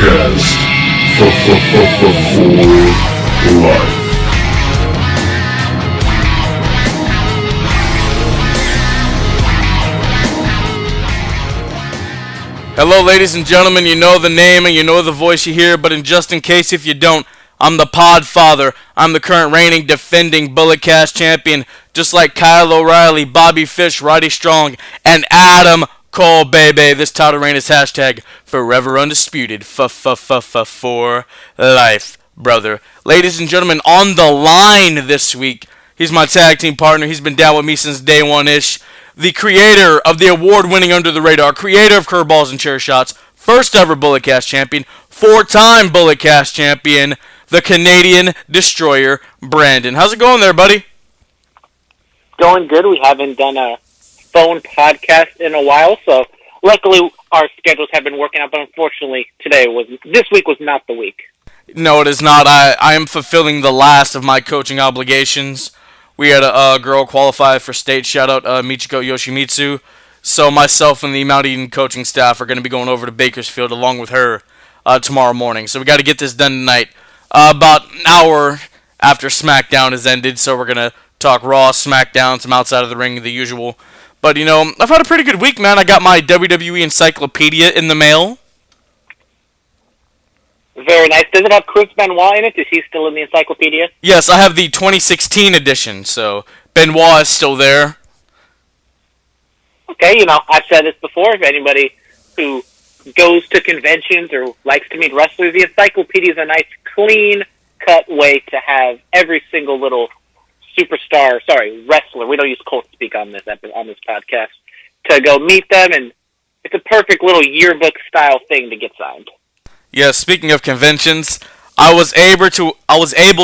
Podcast for life. Hello, ladies and gentlemen. You know the name and you know the voice you hear, but just in case if you don't, I'm the Podfather. I'm the current reigning, defending Bulletcast champion, just like Kyle O'Reilly, Bobby Fish, Roddy Strong, and Adam Cole, baby. This title reign is hashtag forever undisputed. For life, brother. Ladies and gentlemen, on the line this week, he's my tag team partner. He's been down with me since day one-ish. The creator of the award-winning Under the Radar, creator of Curveballs and Chair Shots, first ever Bulletcast champion, four-time Bulletcast champion, the Canadian Destroyer, Brandon. How's it going there, buddy? Going good. We haven't done a phone podcast in a while, so luckily our schedules have been working out, but unfortunately this week was not the week. No, it is not. I am fulfilling the last of my coaching obligations. We had a girl qualify for state, shout out Michiko Yoshimitsu. So myself and the Mount Eden coaching staff are going to be going over to Bakersfield along with her tomorrow morning. So we got to get this done tonight. About an hour after Smackdown has ended, so we're going to talk Raw, Smackdown, some outside of the ring, the usual. But, you know, I've had a pretty good week, man. I got my WWE Encyclopedia in the mail. Very nice. Does it have Chris Benoit in it? Is he still in the encyclopedia? Yes, I have the 2016 edition, so Benoit is still there. Okay, you know, I've said this before. If anybody who goes to conventions or likes to meet wrestlers, the encyclopedia is a nice, clean-cut way to have every single little wrestler. We don't use cult speak on this podcast. To go meet them, and it's a perfect little yearbook-style thing to get signed. Yeah, speaking of conventions, I was able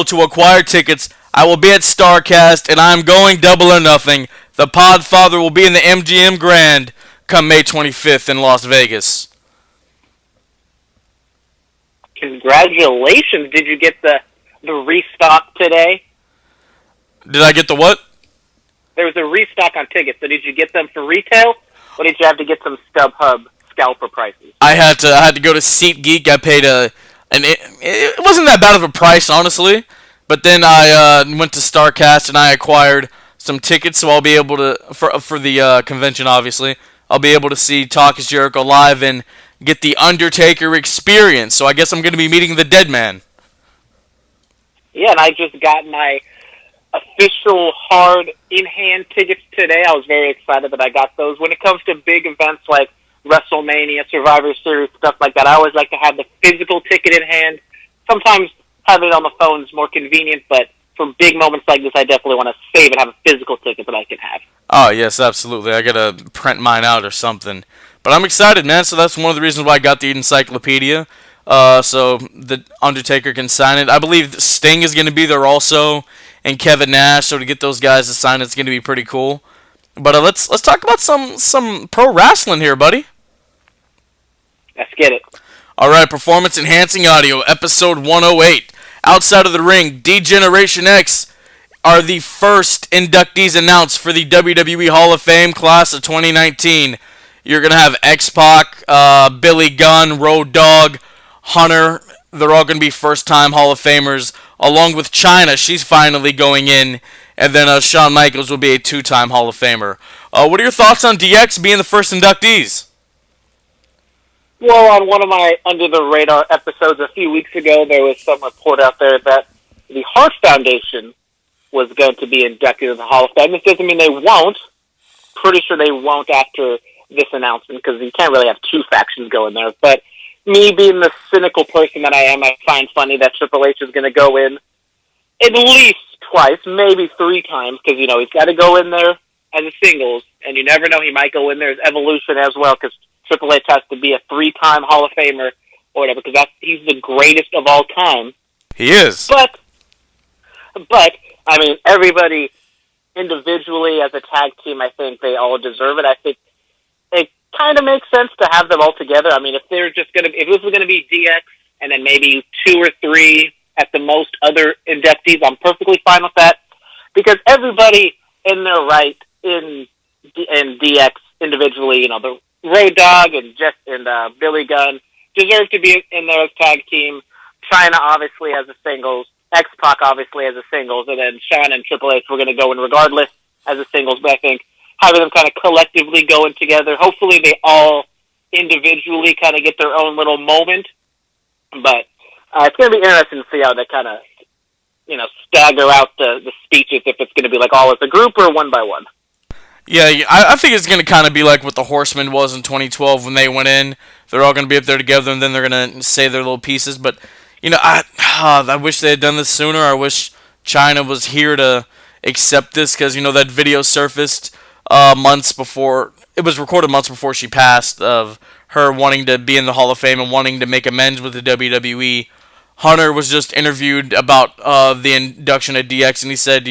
to acquire tickets. I will be at StarCast, and I'm going double or nothing. The Podfather will be in the MGM Grand come May 25th in Las Vegas. Congratulations! Did you get the restock today? Did I get the what? There was a restock on tickets. So did you get them for retail, or did you have to get some StubHub scalper prices? I had to go to SeatGeek. I paid it wasn't that bad of a price, honestly. But then I went to StarCast and I acquired some tickets, so I'll be able to for the convention. Obviously, I'll be able to see Talk Is Jericho live and get the Undertaker experience. So I guess I'm going to be meeting the Dead Man. Yeah, and I just got my official hard in-hand tickets today. I was very excited that I got those. When it comes to big events like WrestleMania, Survivor Series, stuff like that, I always like to have the physical ticket in hand. Sometimes having it on the phone is more convenient, but for big moments like this, I definitely want to save and have a physical ticket that I can have. Oh, yes, absolutely. I got to print mine out or something. But I'm excited, man, so that's one of the reasons why I got the encyclopedia. So the Undertaker can sign it. I believe Sting is going to be there also, and Kevin Nash, so to get those guys to sign it's going to be pretty cool. But let's talk about some pro wrestling here, buddy. Let's get it. All right, Performance Enhancing Audio, episode 108. Outside of the ring, D-Generation X are the first inductees announced for the WWE Hall of Fame class of 2019. You're going to have X-Pac, Billy Gunn, Road Dogg, Hunter. They're all going to be first-time Hall of Famers, along with Chyna. She's finally going in. And then Shawn Michaels will be a two-time Hall of Famer. What are your thoughts on DX being the first inductees? Well, on one of my Under the Radar episodes a few weeks ago, there was some report out there that the Hart Foundation was going to be inducted into the Hall of Fame. This doesn't mean they won't. Pretty sure they won't after this announcement, because you can't really have two factions going there. But me being the cynical person that I am, I find funny that Triple H is going to go in at least twice, maybe three times, because, you know, he's got to go in there as a singles, and you never know, he might go in there as Evolution as well, because Triple H has to be a three-time Hall of Famer or whatever, because he's the greatest of all time. He is. But, I mean, everybody individually as a tag team, I think they all deserve it. I think it kind of makes sense to have them all together. I mean, if this was going to be DX and then maybe two or three at the most other inductees, I'm perfectly fine with that, because everybody in their right in DX individually, you know, the Road Dogg and Billy Gunn, deserve to be in there as tag team. China obviously as a singles, X-Pac obviously as a singles, and then Shawn and Triple H were going to go in regardless as a singles. But I think having them kind of collectively going together, hopefully they all individually kind of get their own little moment. But it's going to be interesting to see how they kind of, stagger out the speeches, if it's going to be like all as a group or one by one. Yeah, I think it's going to kind of be like what the Horsemen was in 2012 when they went in. They're all going to be up there together, and then they're going to say their little pieces. But, I wish they had done this sooner. I wish China was here to accept this because, that video surfaced months before. It was recorded months before she passed, of her wanting to be in the Hall of Fame and wanting to make amends with the WWE. Hunter was just interviewed about the induction at DX, and he said,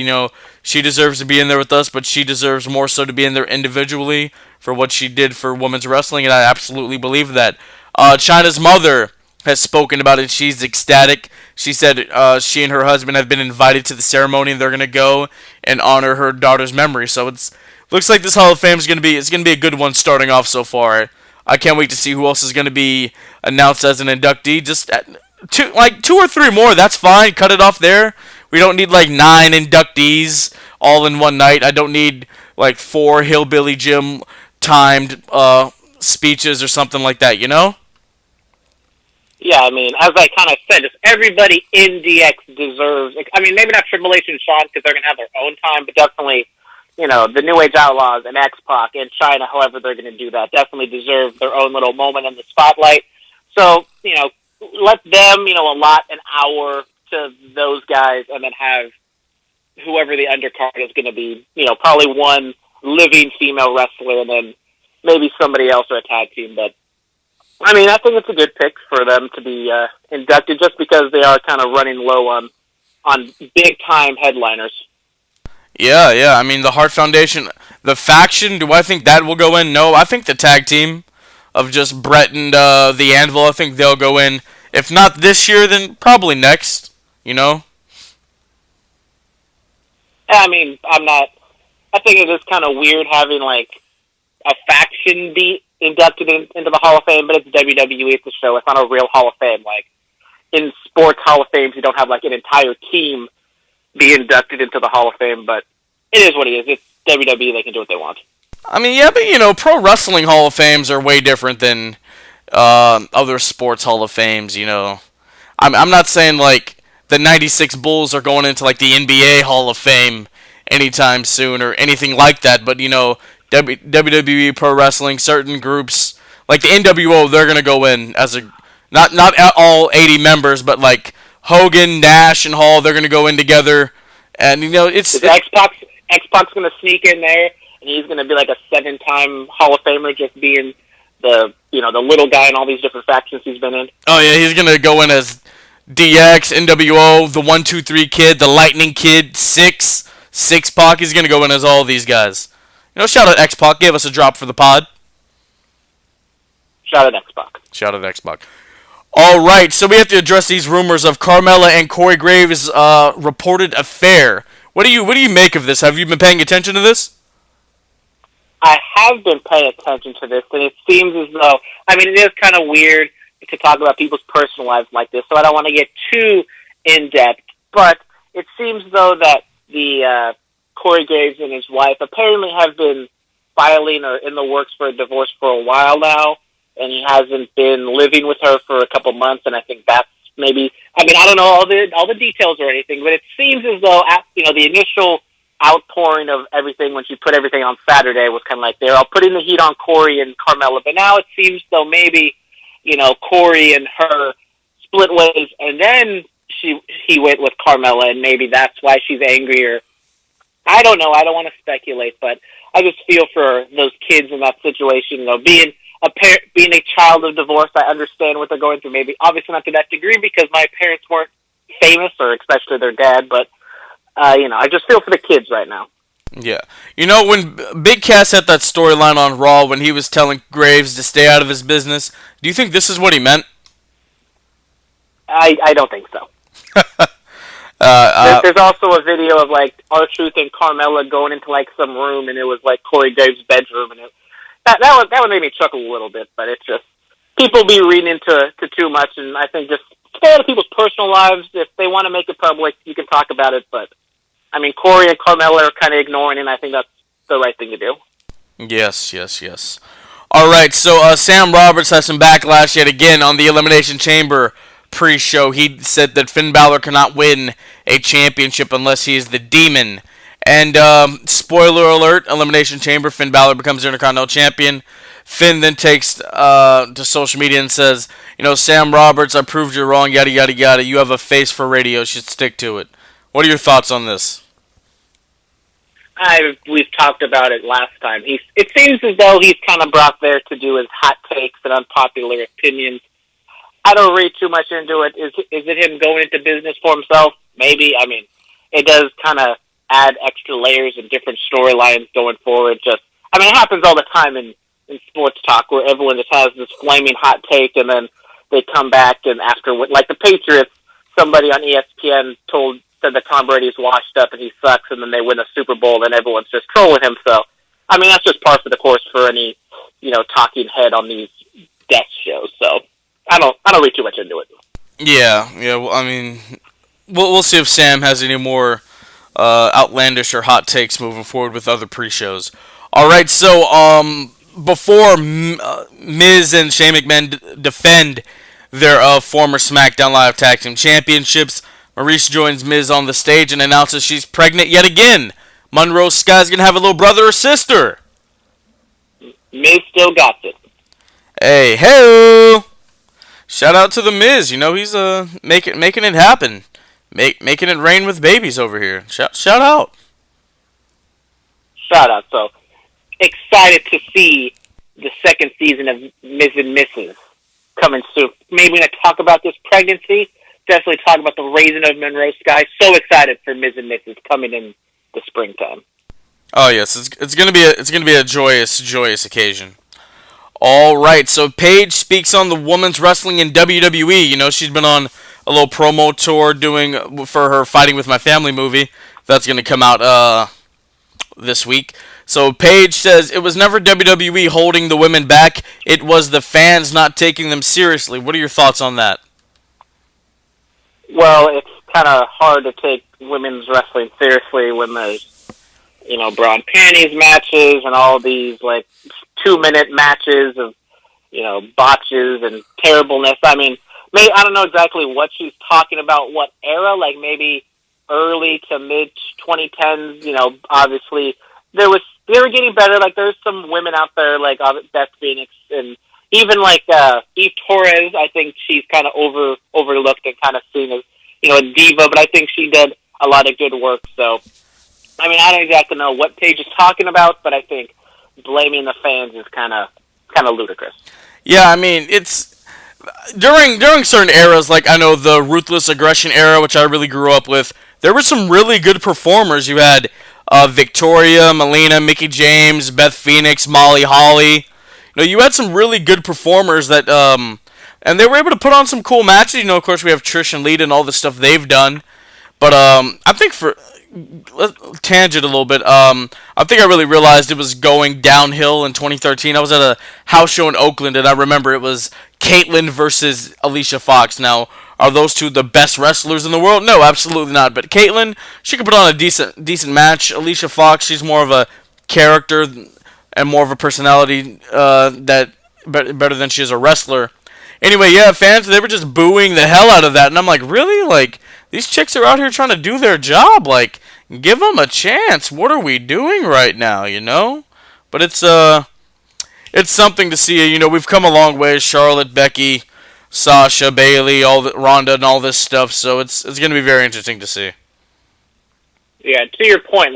she deserves to be in there with us, but she deserves more so to be in there individually for what she did for women's wrestling, and I absolutely believe that. Chyna's mother has spoken about it. She's ecstatic. She said she and her husband have been invited to the ceremony, and they're going to go and honor her daughter's memory. So looks like this Hall of Fame is going to be a good one starting off so far. I can't wait to see who else is going to be announced as an inductee. Just two or three more, that's fine. Cut it off there. We don't need 9 inductees all in one night. I don't need 4 Hillbilly Jim timed speeches or something like that, Yeah, I mean, as I kind of said, just everybody in DX deserves, maybe not Triple H and Shawn because they're going to have their own time, but definitely, the New Age Outlaws and X-Pac and China, however they're going to do that, definitely deserve their own little moment in the spotlight. So, let them, allot an hour to those guys and then have whoever the undercard is going to be, probably one living female wrestler and then maybe somebody else or a tag team. But, I think it's a good pick for them to be inducted just because they are kind of running low on big-time headliners. Yeah. The Hart Foundation, the faction, do I think that will go in? No, I think the tag team of just Brett and the Anvil, I think they'll go in. If not this year, then probably next, I think it is kind of weird having, a faction be inducted into the Hall of Fame, but it's WWE, it's a show. It's not a real Hall of Fame. In sports Hall of Fames, you don't have, an entire team be inducted into the Hall of Fame, but it is what it is. It's WWE, they can do what they want. But pro wrestling Hall of Fames are way different than other sports Hall of Fames, I'm not saying, the 96 Bulls are going into, the NBA Hall of Fame anytime soon or anything like that, but, WWE Pro Wrestling, certain groups, the NWO, they're going to go in as not all 80 members, but, Hogan, Nash, and Hall, they're going to go in together, and, X-Pac's going to sneak in there, and he's going to be a 7-time Hall of Famer, just being the little guy in all these different factions he's been in. Oh yeah, he's going to go in as DX, NWO, the 1-2-3 Kid, the Lightning Kid, Six-Pac. He's going to go in as all these guys. Shout out X-Pac, gave us a drop for the pod. Shout out X-Pac. All right, so we have to address these rumors of Carmella and Corey Graves' reported affair. What do you make of this? Have you been paying attention to this? I have been paying attention to this, and it seems as though, it is kind of weird to talk about people's personal lives like this, so I don't want to get too in-depth, but it seems though that the Corey Graves and his wife apparently have been filing or in the works for a divorce for a while now, and he hasn't been living with her for a couple months, and I think that's maybe, I don't know all the details or anything, but it seems as though, the initial outpouring of everything when she put everything on Saturday was kind of they're all putting the heat on Corey and Carmella, but now it seems though maybe, Corey and her split ways, and then he went with Carmella, and maybe that's why she's angrier. I don't know. I don't want to speculate, but I just feel for those kids in that situation. Being a child of divorce, I understand what they're going through. Maybe obviously not to that degree because my parents weren't famous, or especially their dad, but I just feel for the kids right now. Yeah. When Big Cass had that storyline on Raw when he was telling Graves to stay out of his business, do you think this is what he meant? I don't think so. There's also a video of R-Truth and Carmella going into some room, and it was Corey Graves' bedroom, and that one made me chuckle a little bit, but it's just people be reading into too much, and I think just stay out of people's personal lives. If they want to make it public, you can talk about it, but, I mean, Corey and Carmella are kind of ignoring it, and I think that's the right thing to do. Yes. All right, so Sam Roberts has some backlash yet again on the Elimination Chamber pre-show. He said that Finn Balor cannot win a championship unless he is the Demon. And spoiler alert, Elimination Chamber, Finn Balor becomes Intercontinental Champion. Finn then takes to social media and says, Sam Roberts, I proved you wrong, yada, yada, yada. You have a face for radio. You should stick to it. What are your thoughts on this? We've talked about it last time. It seems as though he's kind of brought there to do his hot takes and unpopular opinions. I don't read too much into it. Is it him going into business for himself? Maybe. I mean, it does kind of add extra layers and different storylines going forward. It happens all the time in sports talk where everyone just has this flaming hot take and then they come back and afterward, like the Patriots, somebody on ESPN said that Tom Brady's washed up and he sucks, and then they win a Super Bowl and everyone's just trolling him. So, I mean, that's just par for the course for any, talking head on these death shows. So, I don't read too much into it. Yeah. Well, I mean, we'll see if Sam has any more outlandish or hot takes moving forward with other pre-shows. All right, so before Miz and Shane McMahon defend their former SmackDown Live Tag Team Championships, Maurice joins Miz on the stage and announces she's pregnant yet again. Monroe Sky's going to have a little brother or sister. Miz still got it. Hey. Shout out to the Miz. He's making it happen. Making it rain with babies over here. Shout out. Shout out. So, excited to see the second season of Miz and Mrs. coming soon. Maybe we're going to talk about this pregnancy. Definitely talk about the raising of Monroe Sky. So excited for Miz and Mrs. coming in the springtime. Oh yes, it's gonna be a joyous occasion. All right, so Paige speaks on the women's wrestling in WWE. She's been on a little promo tour doing for her Fighting With My Family movie. That's gonna come out this week. So Paige says it was never WWE holding the women back. It was the fans not taking them seriously. What are your thoughts on that? Well, it's kind of hard to take women's wrestling seriously when there's, bra and panties matches and all these, 2-minute matches of, botches and terribleness. I mean, I don't know exactly what she's talking about, what era, maybe early to mid-2010s, obviously. They were getting better. There's some women out there, Beth Phoenix, and even Eve Torres. I think she's kind of overlooked and kind of seen as a diva, but I think she did a lot of good work. So, I mean, I don't exactly know what Paige is talking about, but I think blaming the fans is kind of ludicrous. Yeah, I mean, it's during certain eras, I know the Ruthless Aggression era, which I really grew up with. There were some really good performers. You had Victoria, Melina, Mickie James, Beth Phoenix, Molly Holly. You had some really good performers that, and they were able to put on some cool matches. Of course, we have Trish and Lita and all the stuff they've done. But I think let's tangent a little bit. I think I really realized it was going downhill in 2013. I was at a house show in Oakland, and I remember it was Caitlyn versus Alicia Fox. Now, are those two the best wrestlers in the world? No, absolutely not. But Caitlyn, she could put on a decent match. Alicia Fox, she's more of a character and more of a personality that better than she is a wrestler. Anyway, yeah, fans, they were just booing the hell out of that, and I'm like, really? These chicks are out here trying to do their job. Give them a chance. What are we doing right now, But it's something to see. We've come a long way. Charlotte, Becky, Sasha, Bayley, Ronda, and all this stuff. So it's going to be very interesting to see. Yeah, to your point,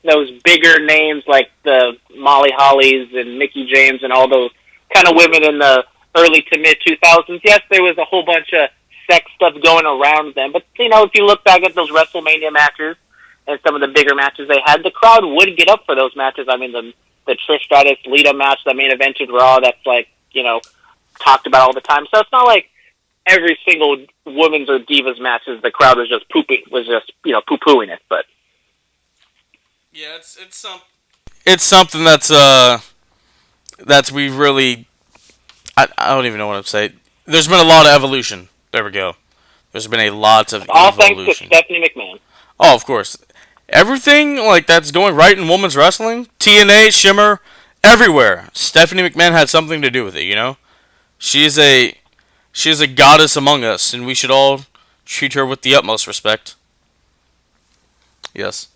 those bigger names like the Molly Hollies and Mickie James and all those kind of women in the early to mid-2000s, yes, there was a whole bunch of sex stuff going around them. But, if you look back at those WrestleMania matches and some of the bigger matches they had, the crowd would get up for those matches. I mean, the Trish Stratus Lita match, the main evented Raw, that's talked about all the time. So it's not like every single women's or divas matches the crowd was just poo-pooing it, but yeah, it's something that's we really, I don't even know what I'm saying. There's been a lot of evolution. There we go. There's been a lot of All evolution. thanks to Stephanie McMahon. Oh, of course. Everything like that's going right in women's wrestling, TNA, Shimmer, everywhere. Stephanie McMahon had something to do with it, you know? She's a goddess among us, and we should all treat her with the utmost respect. Yes.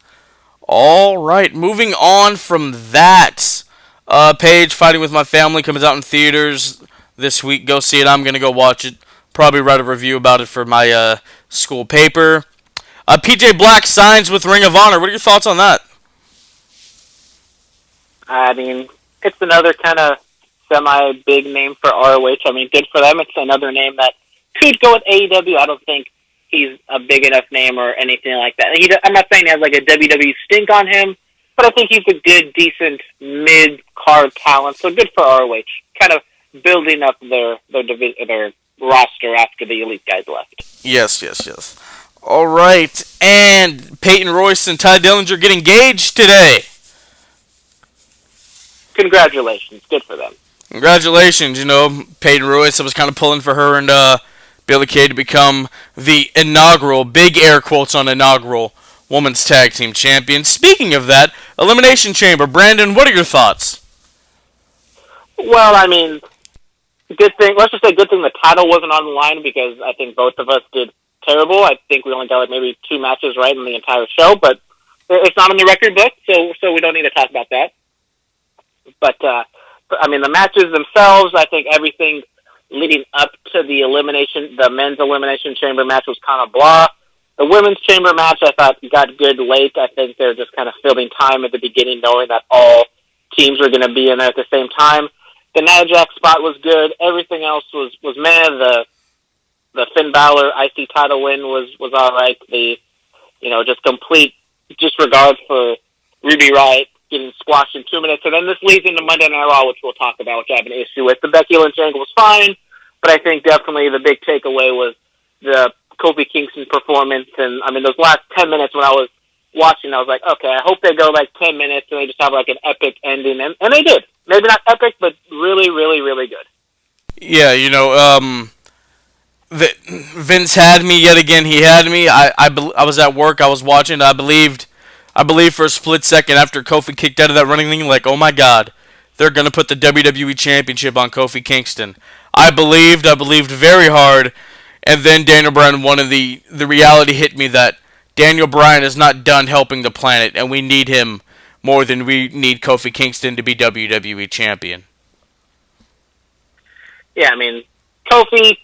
All right, moving on from that. Paige, Fighting With My Family comes out in theaters this week. Go see it. I'm going to go watch it. Probably write a review about it for my school paper. PJ Black signs with Ring of Honor. What are your thoughts on that? I mean, it's another kind of semi-big name for ROH. I mean, good for them. It's another name that could go with AEW. I don't think he's a big enough name or anything like that. I'm not saying he has like a WWE stink on him, but I think he's a good, decent mid-card talent. So good for ROH. Kind of building up their roster after the elite guys left. Yes. All right, and Peyton Royce and Ty Dillinger get engaged today. Congratulations. Good for them. Congratulations. You know, Peyton Royce, I was kind of pulling for her and Billie Kay to become the inaugural, big air quotes on inaugural, Women's Tag Team Champion. Speaking of that, Elimination Chamber. Brandon, what are your thoughts? Well, I mean, good thing. Let's just say good thing the title wasn't on the line because I think both of us did terrible. I think we only got like maybe 2 matches right in the entire show, but it's not on the record book, so we don't need to talk about that. But I mean, the matches themselves, I think everything leading up to the men's elimination chamber match was kind of blah. The women's chamber match, I thought, got good late. I think they're just kind of filling time at the beginning, knowing that all teams were going to be in there at the same time. The Nia Jax spot was good. Everything else was meh. The Finn Balor IC title win was all right. Just complete disregard for Ruby Riott getting squashed in 2 minutes. And then this leads into Monday Night Raw, which we'll talk about, which I have an issue with. The Becky Lynch angle was fine, but I think definitely the big takeaway was the Kofi Kingston performance. And, I mean, those last 10 minutes when I was watching, I was like, okay, I hope they go like 10 minutes and they just have like an epic ending. And they did. Maybe not epic, but really, really, really good. Yeah, Vince had me yet again. He had me. I was at work. I was watching. I believe for a split second after Kofi kicked out of that running thing, like, oh my God, they're gonna put the WWE Championship on Kofi Kingston. I believed very hard, and then Daniel Bryan won, and the reality hit me that Daniel Bryan is not done helping the planet, and we need him more than we need Kofi Kingston to be WWE Champion. Yeah, I mean, Kofi,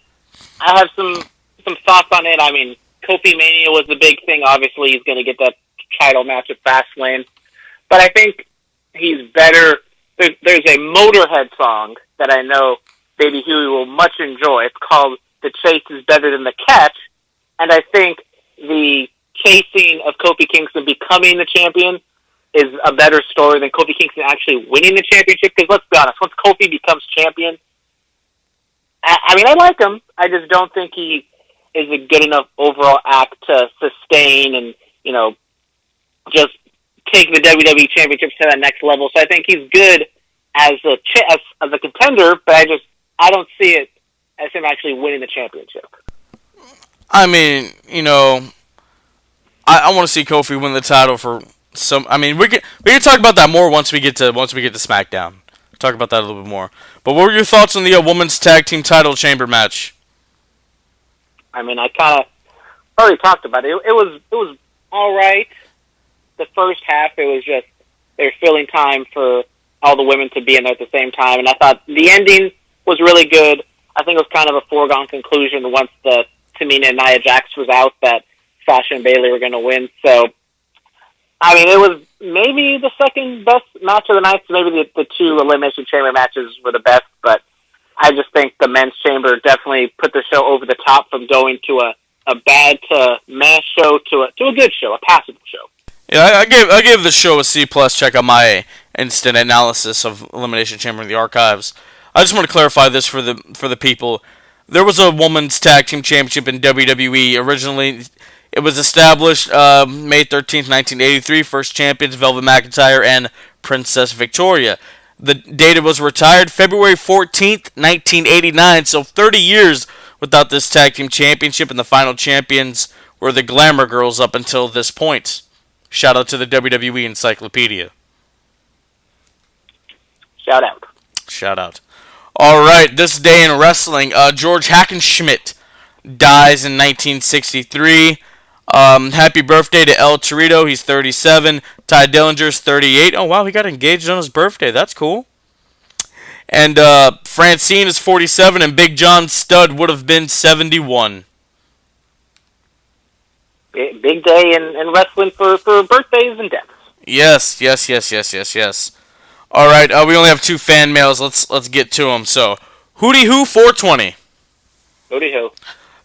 I have some thoughts on it. I mean, Kofi Mania was the big thing. Obviously, he's going to get that title match at Fastlane. But I think he's better. There's a Motorhead song that I know Baby Huey will much enjoy. It's called The Chase is Better Than the Catch. And I think the chasing of Kofi Kingston becoming the champion is a better story than Kofi Kingston actually winning the championship. Because let's be honest, once Kofi becomes champion, I mean, I like him. I just don't think he is a good enough overall act to sustain and, just take the WWE Championship to that next level. So I think he's good as a contender, but I don't see it as him actually winning the championship. I mean, I want to see Kofi win the title for some. I mean, we can talk about that more once we get to Smackdown. Talk about that a little bit more. But what were your thoughts on the women's tag team title chamber match? I mean, I kind of already talked about it. It was all right. The first half, it was just they're filling time for all the women to be in there at the same time, and I thought the ending was really good. I think it was kind of a foregone conclusion once the Tamina and Nia Jax was out that Sasha and Bayley were going to win. So, I mean, it was maybe the second best match of the night. So maybe the 2 Elimination Chamber matches were the best, but I just think the men's chamber definitely put the show over the top from going to a bad to meh show to a good show, a passable show. Yeah, I gave the show a C+. Check out my instant analysis of Elimination Chamber in the archives. I just want to clarify this for the people. There was a women's tag team championship in WWE. Originally, it was established May 13th, 1983. First champions Velvet McIntyre and Princess Victoria. The date it was retired, February 14th, 1989. So 30 years without this tag team championship, and the final champions were the Glamour Girls up until this point. Shout out to the WWE Encyclopedia. Shout out. Shout out. All right, this day in wrestling, George Hackenschmidt dies in 1963. Happy birthday to El Torito. He's 37. Ty Dillinger's 38. Oh, wow, he got engaged on his birthday. That's cool. And Francine is 47, and Big John Studd would have been 71. Big day in wrestling for birthdays and deaths. Yes. All right, we only have 2 fan mails. Let's get to them. So, Hootie Who 420. Hootie Who.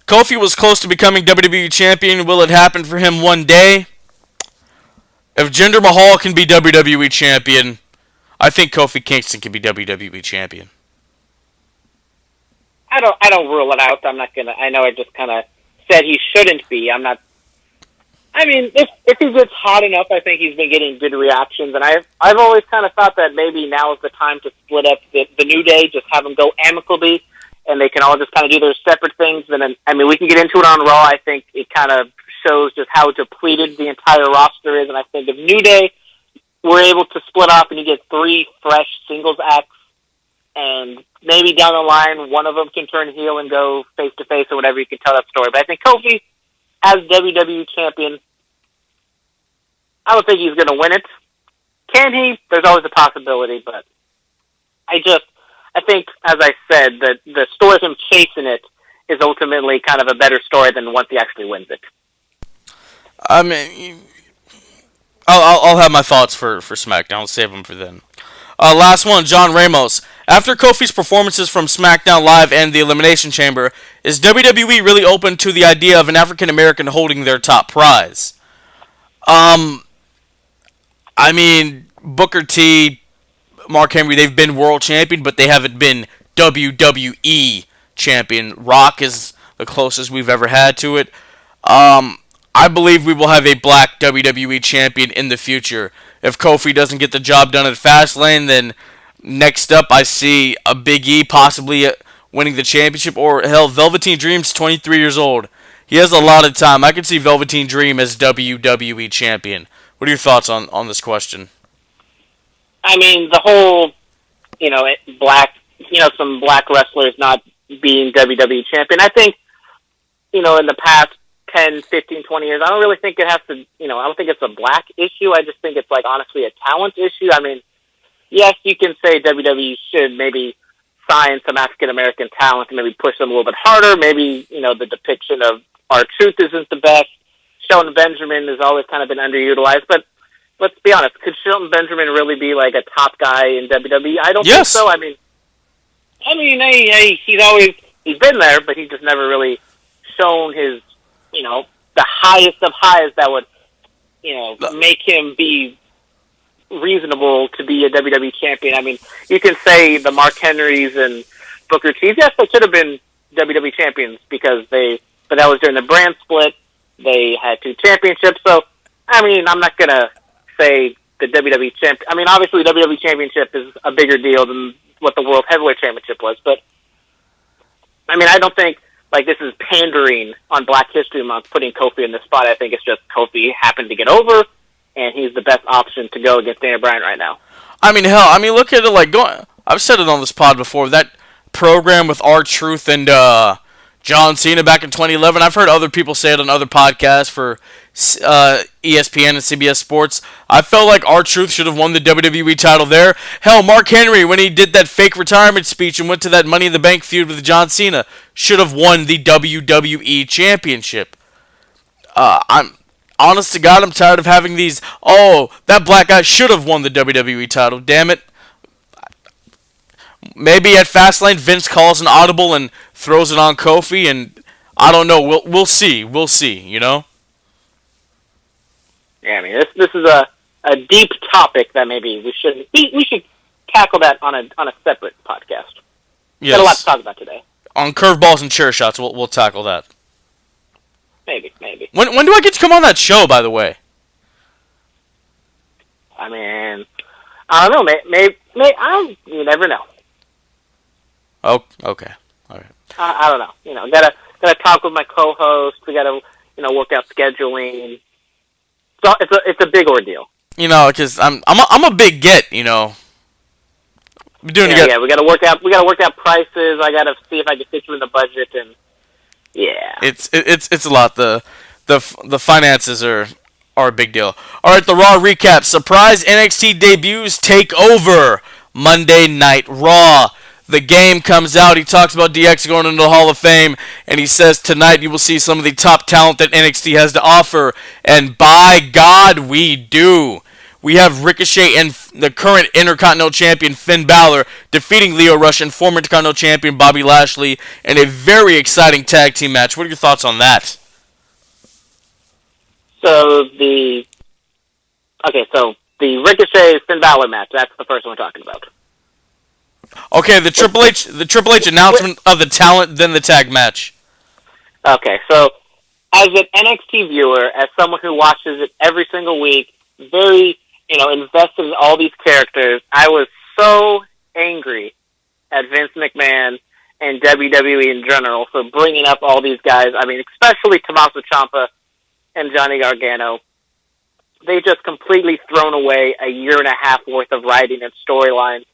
Kofi was close to becoming WWE Champion. Will it happen for him one day? If Jinder Mahal can be WWE Champion, I think Kofi Kingston can be WWE Champion. I don't rule it out. I'm not gonna. I know I just kind of said he shouldn't be. I'm not. I mean, if he gets hot enough, I think he's been getting good reactions, and I've always kind of thought that maybe now is the time to split up the New Day, just have them go amicably, and they can all just kind of do their separate things. And then, I mean, we can get into it on Raw. I think it kind of shows just how depleted the entire roster is, and I think if New Day were able to split up and you get 3 fresh singles acts, and maybe down the line one of them can turn heel and go face to face or whatever, you can tell that story. But I think Kofi, as WWE Champion, I don't think he's going to win it. Can he? There's always a possibility, but I think, as I said, that the story of him chasing it is ultimately kind of a better story than once he actually wins it. I mean, I'll have my thoughts for SmackDown. I'll save them for then. Last one, John Ramos. After Kofi's performances from SmackDown Live and the Elimination Chamber, is WWE really open to the idea of an African American holding their top prize? I mean, Booker T, Mark Henry, they've been world champion, but they haven't been WWE champion. Rock is the closest we've ever had to it. I believe we will have a black WWE champion in the future. If Kofi doesn't get the job done at Fastlane, then next up I see a Big E possibly winning the championship, or hell, Velveteen Dream's 23 years old. He has a lot of time. I could see Velveteen Dream as WWE champion. What are your thoughts on this question? I mean, the whole, some black wrestlers not being WWE champion, I think, in the past 10, 15, 20 years, I don't really think it has to, I don't think it's a black issue. I just think it's, honestly, a talent issue. I mean, yes, you can say WWE should maybe sign some African-American talent and maybe push them a little bit harder. Maybe, the depiction of R-Truth isn't the best. Shelton Benjamin has always kind of been underutilized, but let's be honest, could Shelton Benjamin really be a top guy in WWE? I don't think so. I mean, he's been there, but he's just never really shown his, the highest of highs that would, make him be reasonable to be a WWE champion. I mean, you can say the Mark Henrys and Booker T's, yes, they should have been WWE champions but that was during the brand split. They had 2 championships, so, I mean, I'm not going to say the WWE champion. I mean, obviously, the WWE championship is a bigger deal than what the World Heavyweight Championship was, but, I mean, I don't think, this is pandering on Black History Month, putting Kofi in this spot. I think it's just Kofi happened to get over, and he's the best option to go against Daniel Bryan right now. I mean, hell, look at it I've said it on this pod before, that program with R-Truth and John Cena back in 2011, I've heard other people say it on other podcasts for ESPN and CBS Sports. I felt like R-Truth should have won the WWE title there. Hell, Mark Henry, when he did that fake retirement speech and went to that Money in the Bank feud with John Cena, should have won the WWE Championship. I'm honest to God, I'm tired of having these, that black guy should have won the WWE title. Damn it. Maybe at Fastlane, Vince calls an audible and throws it on Kofi, and I don't know. We'll see. We'll see, Yeah, I mean, this is a deep topic that maybe we should tackle that on a separate podcast. Yes. Got a lot to talk about today. On curveballs and chair shots, we'll tackle that. Maybe. When do I get to come on that show, by the way? I mean, I don't know. Maybe you never know. Oh, okay. All right. I don't know. Gotta talk with my co-host. We gotta work out scheduling. So it's a big ordeal. Because I'm a big get. We're doing it. Yeah. We gotta work out prices. I gotta see if I can fit you in the budget, and yeah. It's a lot. The finances are a big deal. All right, the Raw recap. Surprise NXT debuts take over Monday Night Raw. The Game comes out. He talks about DX going into the Hall of Fame, and he says tonight you will see some of the top talent that NXT has to offer, and by God, we do. We have Ricochet and the current Intercontinental Champion Finn Balor defeating Lio Rush and former Intercontinental Champion Bobby Lashley in a very exciting tag team match. What are your thoughts on that? So the Ricochet Finn Balor match. That's the first one we're talking about. Okay, the Triple H announcement of the talent, then the tag match. Okay, so as an NXT viewer, as someone who watches it every single week, very invested in all these characters, I was so angry at Vince McMahon and WWE in general for bringing up all these guys. I mean, especially Tommaso Ciampa and Johnny Gargano. They just completely thrown away a year and a half worth of writing and storylines.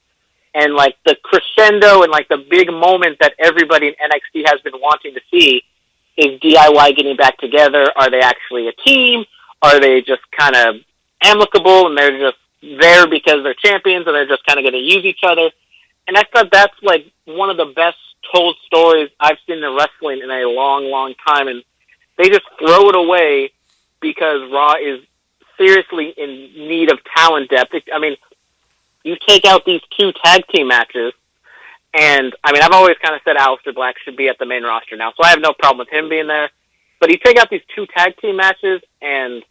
And, the crescendo and, the big moment that everybody in NXT has been wanting to see is DIY getting back together. Are they actually a team? Are they just kind of amicable and they're just there because they're champions and they're just kind of going to use each other? And I thought that's, one of the best told stories I've seen in wrestling in a long, long time. And they just throw it away because Raw is seriously in need of talent depth. I mean, you take out these two tag team matches, and, I've always kind of said Aleister Black should be at the main roster now, so I have no problem with him being there. But you take out these two tag team matches, and,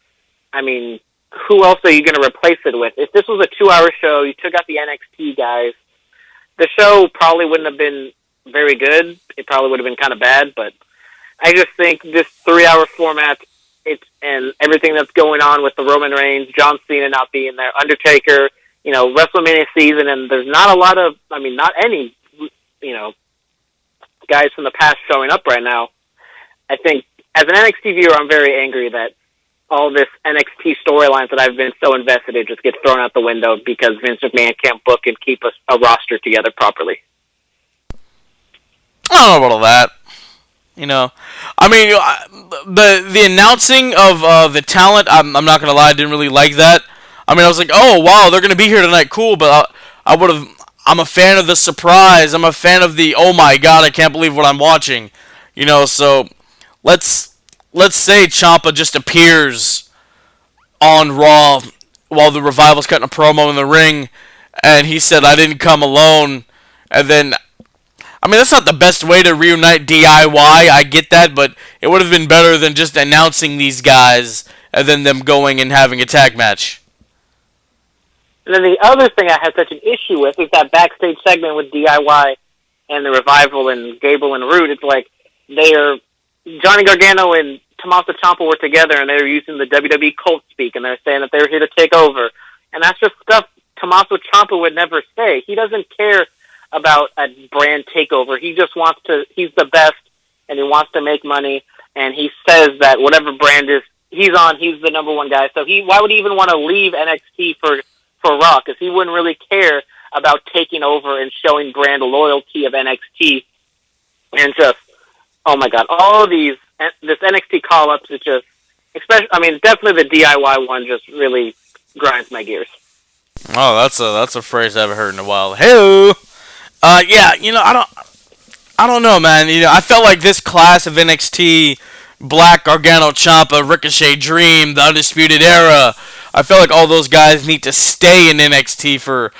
who else are you going to replace it with? If this was a 2-hour show, you took out the NXT guys, the show probably wouldn't have been very good. It probably would have been kind of bad, but I just think this 3-hour format, and everything that's going on with the Roman Reigns, John Cena not being there, Undertaker, WrestleMania season, and there's not a lot of, not any, guys from the past showing up right now. I think, as an NXT viewer, I'm very angry that all this NXT storylines that I've been so invested in just get thrown out the window because Vince McMahon can't book and keep a roster together properly. I don't know about all that. The announcing of the talent, I'm not going to lie, I didn't really like that. I was like, oh, wow, they're going to be here tonight, cool, but I'm a fan of the surprise. I'm a fan of the, oh my God, I can't believe what I'm watching. So let's say Ciampa just appears on Raw while the Revival's cutting a promo in the ring, and he said, I didn't come alone, and then, that's not the best way to reunite DIY, I get that, but it would have been better than just announcing these guys, and then them going and having a tag match. And then the other thing I had such an issue with is that backstage segment with DIY and the Revival and Gable and Roode. It's like Johnny Gargano and Tommaso Ciampa were together and they were using the WWE cult speak and they're saying that they were here to take over. And that's just stuff Tommaso Ciampa would never say. He doesn't care about a brand takeover. He just wants he's the best and he wants to make money. And he says that whatever brand he's on, he's the number one guy. So why would he even want to leave NXT for Raw? Because he wouldn't really care about taking over and showing brand loyalty of NXT. And just, oh my God, all of this NXT call-ups, it just, definitely the DIY one just really grinds my gears. Oh, that's a phrase I haven't heard in a while. Hey, I don't know, man. I felt like this class of NXT, Black, Gargano, Ciampa, Ricochet, Dream, the Undisputed Era, I feel like all those guys need to stay in NXT for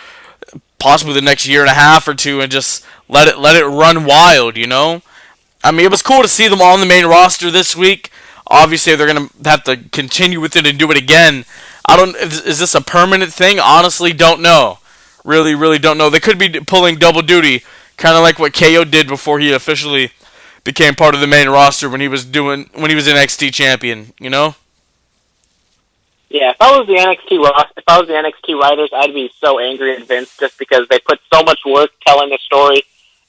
possibly the next year and a half or two and just let it run wild, It was cool to see them on the main roster this week. Obviously, they're going to have to continue with it and do it again. Is this a permanent thing? Honestly, don't know. Really, really don't know. They could be pulling double duty, kind of like what KO did before he officially became part of the main roster when he was NXT champion, Yeah, if I was the NXT writers, I'd be so angry at Vince just because they put so much work telling the story,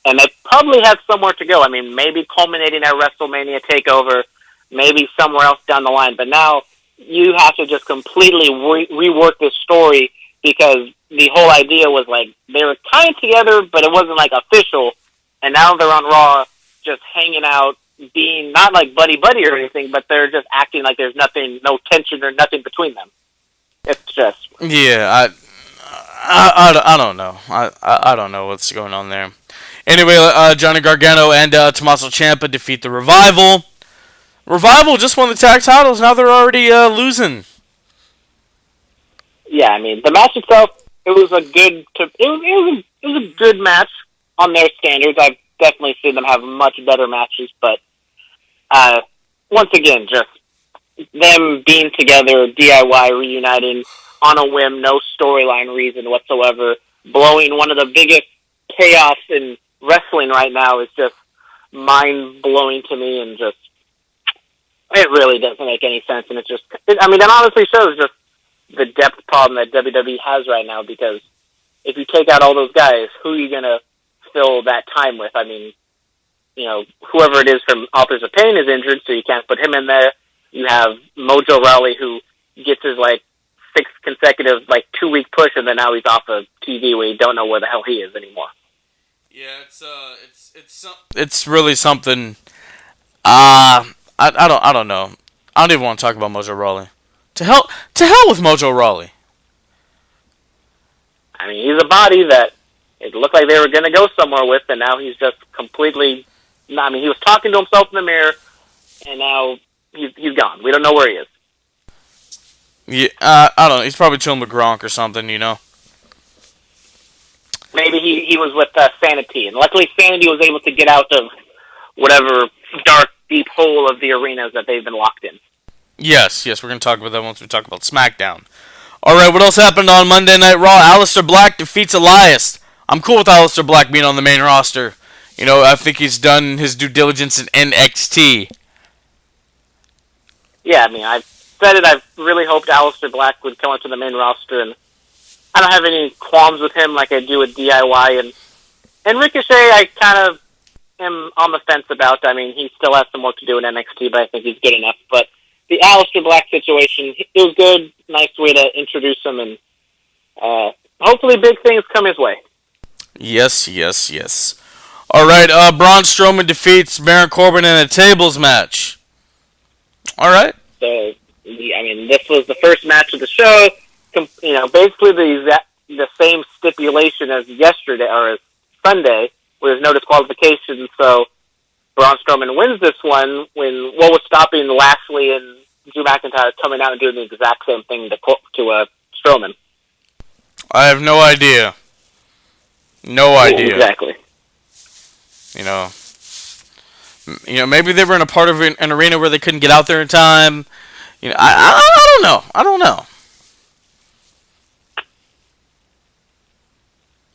and they probably had somewhere to go. I mean, maybe culminating at WrestleMania TakeOver, maybe somewhere else down the line. But now you have to just completely rework this story because the whole idea was like they were kind of together, but it wasn't like official. And now they're on Raw, just hanging out, being not like buddy-buddy or anything, but they're just acting like there's nothing, no tension or nothing between them. It's just... Yeah, I don't know. I don't know what's going on there. Anyway, Johnny Gargano and Tommaso Ciampa defeat the Revival. Revival just won the tag titles. Now they're already losing. Yeah, I mean, the match itself, it was a good match on their standards. I've definitely seen them have much better matches, but once again, just them being together, DIY, reuniting on a whim, no storyline reason whatsoever, blowing one of the biggest chaos in wrestling right now is just mind-blowing to me, and just, it really doesn't make any sense, and it honestly shows just the depth problem that WWE has right now, because if you take out all those guys, who are you going to fill that time with? I mean, you know, whoever it is from Authors of Pain is injured, so you can't put him in there. You have Mojo Rawley, who gets his, 6th consecutive, 2-week push, and then now he's off of TV where you don't know where the hell he is anymore. Yeah, it's really something. I don't know. I don't even want to talk about Mojo Rawley. To hell with Mojo Rawley. I mean, he's a body that it looked like they were going to go somewhere with, and now he's just completely... I mean, he was talking to himself in the mirror, and now he's gone. We don't know where he is. Yeah, I don't know. He's probably chilling with Gronk or something, you know? Maybe he was with Sanity, and luckily Sanity was able to get out of whatever dark, deep hole of the arenas that they've been locked in. Yes, we're going to talk about that once we talk about Smackdown. Alright, what else happened on Monday Night Raw? Aleister Black defeats Elias. I'm cool with Aleister Black being on the main roster. You know, I think he's done his due diligence in NXT. Yeah, I mean, I've said it. I've really hoped Aleister Black would come up to the main roster, and I don't have any qualms with him like I do with DIY. And Ricochet, I kind of am on the fence about. I mean, he still has some work to do in NXT, but I think he's good enough. But the Aleister Black situation, it was good. Nice way to introduce him, and hopefully big things come his way. Yes. Alright, Braun Strowman defeats Baron Corbin in a tables match. Alright. So, I mean, this was the first match of the show. You know, basically the same stipulation as yesterday, or as Sunday, where there's no disqualification, so Braun Strowman wins this one when what was stopping Lashley and Drew McIntyre coming out and doing the exact same thing to Strowman? I have no idea. No idea. Exactly. You know, maybe they were in a part of an arena where they couldn't get out there in time. You know, I don't know.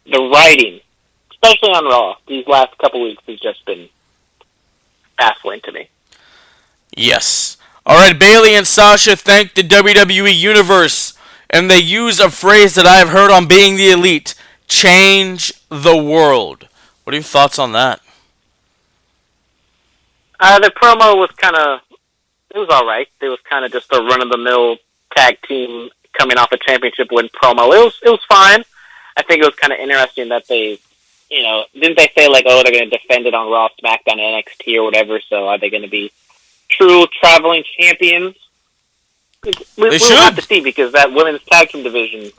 The writing, especially on Raw, these last couple weeks has just been baffling to me. Yes. Alright, Bayley and Sasha thank the WWE Universe, and they use a phrase that I have heard on Being the Elite: change the world. What are your thoughts on that? The promo was it was alright. It was kind of just a run-of-the-mill tag team coming off a championship win promo. It was fine. I think it was kind of interesting that they, didn't they say they're going to defend it on Raw, SmackDown, NXT or whatever, so are they going to be true traveling champions? We'll have to see, because that women's tag team division,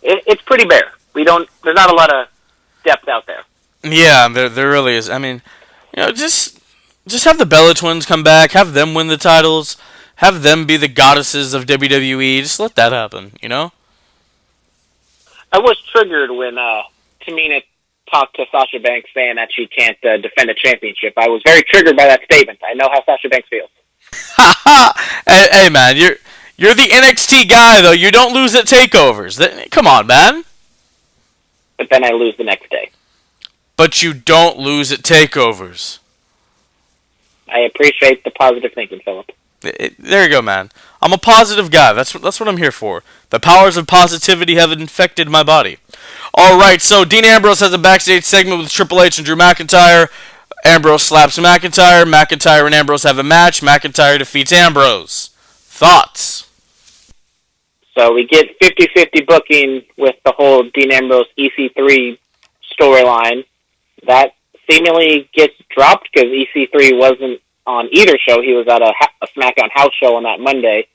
it's pretty bare. There's not a lot of depth out there. Yeah, there really is. I mean, just have the Bella Twins come back, have them win the titles, have them be the goddesses of WWE. Just let that happen, you know? I was triggered when Tamina talked to Sasha Banks saying that she can't defend a championship. I was very triggered by that statement. I know how Sasha Banks feels. Hey, man, you're the NXT guy, though. You don't lose at takeovers. Come on, man. But then I lose the next day. But you don't lose at takeovers. I appreciate the positive thinking, Philip. There you go, man. I'm a positive guy. That's what I'm here for. The powers of positivity have infected my body. All right, so Dean Ambrose has a backstage segment with Triple H and Drew McIntyre. Ambrose slaps McIntyre. McIntyre and Ambrose have a match. McIntyre defeats Ambrose. Thoughts? So we get 50-50 booking with the whole Dean Ambrose EC3 storyline. That seemingly gets dropped because EC3 wasn't on either show. He was at a SmackDown house show on that Monday.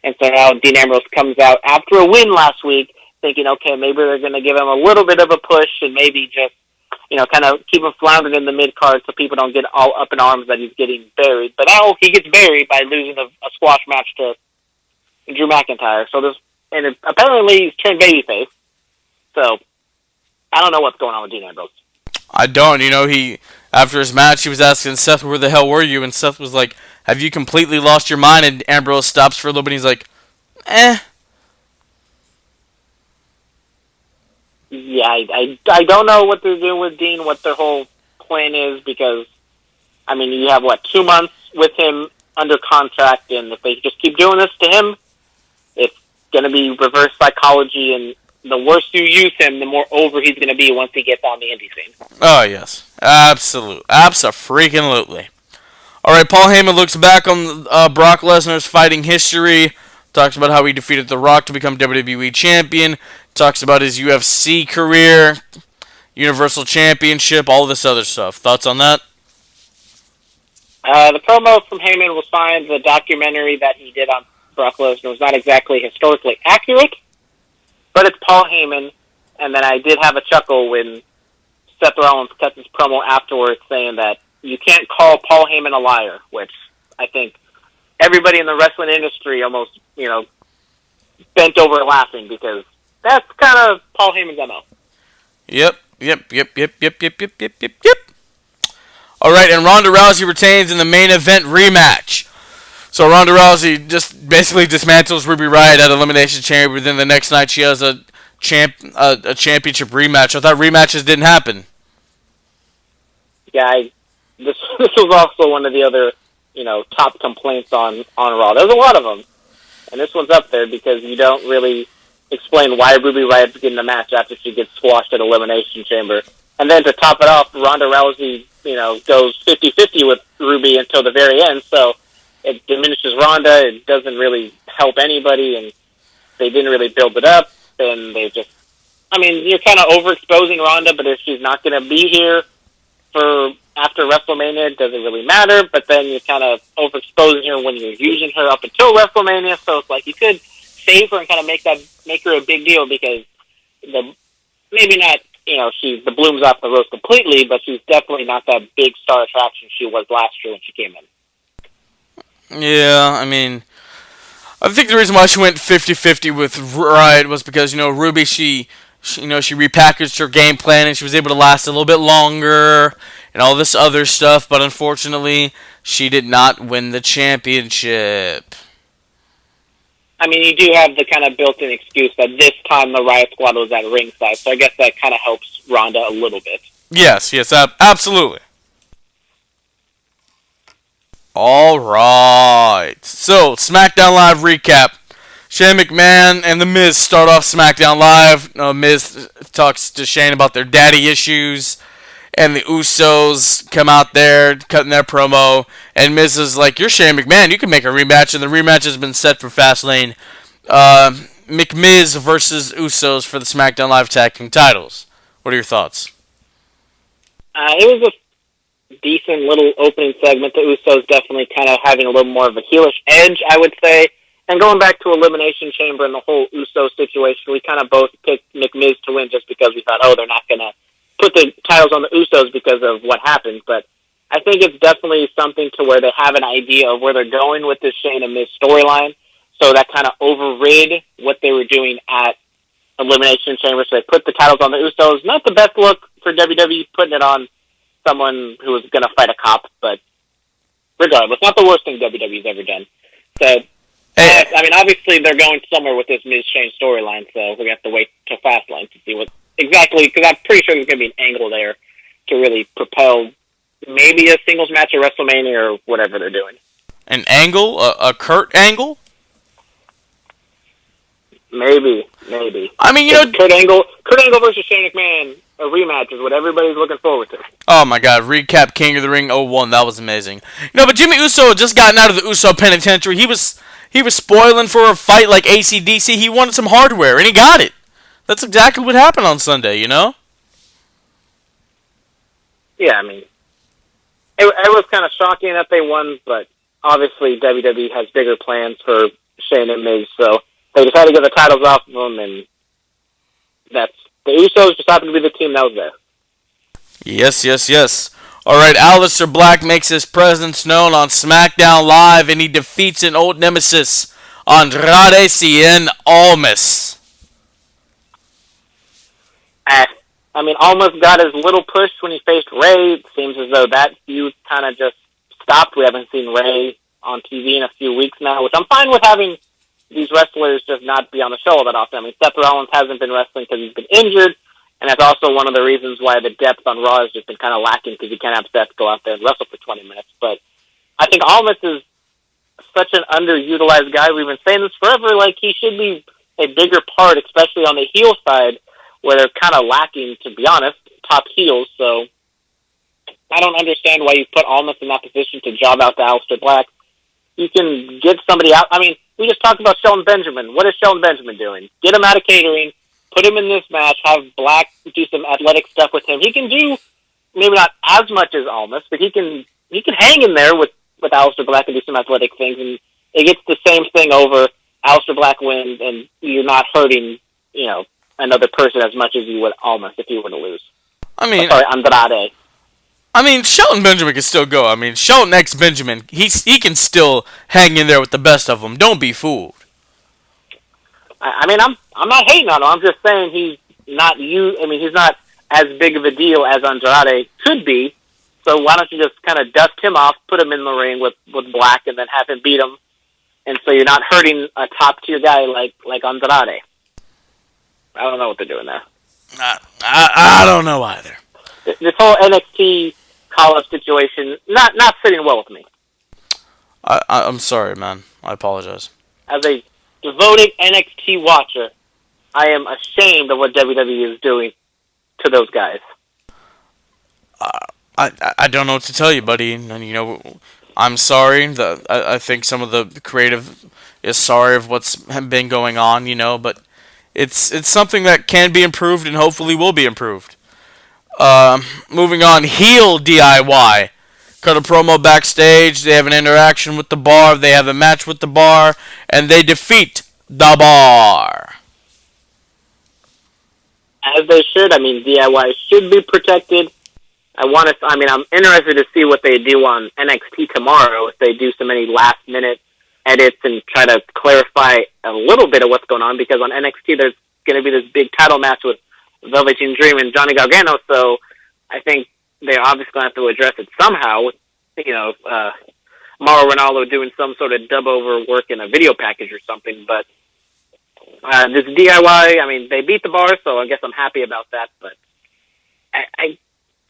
And so now Dean Ambrose comes out after a win last week thinking, okay, maybe they're going to give him a little bit of a push and maybe just, kind of keep him floundering in the mid-card so people don't get all up in arms that he's getting buried. But now he gets buried by losing a squash match to Drew McIntyre. So apparently he's turned babyface. So I don't know what's going on with Dean Ambrose. I don't. He after his match, he was asking Seth, "Where the hell were you?" And Seth was like, "Have you completely lost your mind?" And Ambrose stops for a little bit. And he's like, "Eh." Yeah, I don't know what they're doing with Dean, what their whole plan is, because, you have, 2 months with him under contract, and if they just keep doing this to him, it's going to be reverse psychology, and the worse you use him, the more over he's going to be once he gets on the indie scene. Oh, yes. Absolutely. Abso-freaking-lutely. All right, Paul Heyman looks back on Brock Lesnar's fighting history, talks about how he defeated The Rock to become WWE Champion, talks about his UFC career, Universal Championship, all this other stuff. Thoughts on that? The promo from Heyman was fine. The documentary that he did on Brock Lesnar was not exactly historically accurate, but it's Paul Heyman. And then I did have a chuckle when Seth Rollins cut his promo afterwards saying that you can't call Paul Heyman a liar, which I think everybody in the wrestling industry almost, bent over laughing because that's kind of Paul Heyman's MO. Yep. All right, and Ronda Rousey retains in the main event rematch. So Ronda Rousey just basically dismantles Ruby Riott at Elimination Chamber. Then the next night she has a championship rematch. I thought rematches didn't happen. Yeah, this was also one of the other top complaints on Raw. There's a lot of them, and this one's up there because you don't really explain why Ruby Riott's getting a match after she gets squashed at Elimination Chamber. And then to top it off, Ronda Rousey, goes 50-50 with Ruby until the very end, so it diminishes Ronda. It doesn't really help anybody, and they didn't really build it up, and they just... you're kind of overexposing Ronda, but if she's not going to be here for after WrestleMania, it doesn't really matter, but then you're kind of overexposing her when you're using her up until WrestleMania, so it's like you could save her and kind of make her a big deal because maybe not, she's the blooms off the rose completely, but she's definitely not that big star attraction she was last year when she came in. Yeah, I think the reason why she went 50-50 with Riott was because, Ruby, she repackaged her game plan and she was able to last a little bit longer and all this other stuff, but unfortunately, she did not win the championship. You do have the kind of built-in excuse that this time the Riott Squad was at ringside, so I guess that kind of helps Ronda a little bit. Yes, absolutely. All right. So, SmackDown Live recap. Shane McMahon and The Miz start off SmackDown Live. Miz talks to Shane about their daddy issues. And the Usos come out there, cutting their promo. And Miz is like, "You're Shane McMahon. You can make a rematch." And the rematch has been set for Fastlane. McMiz versus Usos for the SmackDown Live Tag Team titles. What are your thoughts? It was a decent little opening segment. The Usos definitely kind of having a little more of a heelish edge, I would say. And going back to Elimination Chamber and the whole Uso situation, we kind of both picked McMiz to win just because we thought, they're not going to put the titles on the Usos because of what happened. But I think it's definitely something to where they have an idea of where they're going with this Shane and Miz storyline. So that kind of overrid what they were doing at Elimination Chamber. So they put the titles on the Usos. Not the best look for WWE putting it on someone who was going to fight a cop, but regardless, not the worst thing WWE's ever done. So, obviously they're going somewhere with this Miz Shane storyline, so we have to wait till Fastlane to see what exactly, because I'm pretty sure there's going to be an angle there to really propel maybe a singles match at WrestleMania or whatever they're doing. An angle? A Kurt angle? Maybe. I mean, you know... Kurt Angle versus Shane McMahon, a rematch is what everybody's looking forward to. Oh my god, recap King of the Ring 01, that was amazing. You know, but Jimmy Uso had just gotten out of the Uso penitentiary. He was spoiling for a fight like AC/DC. He wanted some hardware, and he got it. That's exactly what happened on Sunday, you know? Yeah, I mean, it was kind of shocking that they won, but obviously WWE has bigger plans for Shane and Miz, so they decided to get the titles off of them, and the Usos just happened to be the team that was there. Yes. Alright, Aleister Black makes his presence known on Smackdown Live, and he defeats an old nemesis, Andrade Cien Almas. I mean, Almas got his little push when he faced Ray. It seems as though that feud kind of just stopped. We haven't seen Ray on TV in a few weeks now, which I'm fine with having these wrestlers just not be on the show that often. I mean, Seth Rollins hasn't been wrestling because he's been injured, and that's also one of the reasons why the depth on Raw has just been kind of lacking, because you can't have Seth go out there and wrestle for 20 minutes. But I think Almas is such an underutilized guy. We've been saying this forever. Like, he should be a bigger part, especially on the heel side, where they're kind of lacking, to be honest, top heels. So I don't understand why you put Almas in that position to job out to Aleister Black. You can get somebody out. I mean, we just talked about Shelton Benjamin. What is Shelton Benjamin doing? Get him out of catering, put him in this match, have Black do some athletic stuff with him. He can do maybe not as much as Almas, but he can hang in there with Aleister Black and do some athletic things, and it gets the same thing over. Aleister Black wins, and you're not hurting, another person as much as you would Almas if you were to lose. Andrade. I mean, Shelton Benjamin can still go. I mean, Shelton X Benjamin, he can still hang in there with the best of them. Don't be fooled. I mean, I'm not hating on him. I'm just saying he's not he's not as big of a deal as Andrade could be. So why don't you just kind of dust him off, put him in the ring with Black, and then have him beat him, and so you're not hurting a top tier guy like Andrade. I don't know what they're doing there. I don't know either. This whole NXT call-up situation, not sitting well with me. I'm sorry, man. I apologize. As a devoted NXT watcher, I am ashamed of what WWE is doing to those guys. I don't know what to tell you, buddy. And, I'm sorry. I think some of the creative is sorry of what's been going on, but it's something that can be improved and hopefully will be improved. Moving on, heel DIY. Cut a promo backstage. They have an interaction with the Bar. They have a match with the Bar, and they defeat the Bar. As they should. I mean, DIY should be protected. I'm interested to see what they do on NXT tomorrow, if they do so many last-minute edits and try to clarify a little bit of what's going on, because on NXT there's going to be this big title match with Velveteen Dream and Johnny Gargano, so I think they're obviously going to have to address it somehow with, Mauro Ranallo doing some sort of dub-over work in a video package or something, but this DIY, they beat the Bar, so I guess I'm happy about that, but I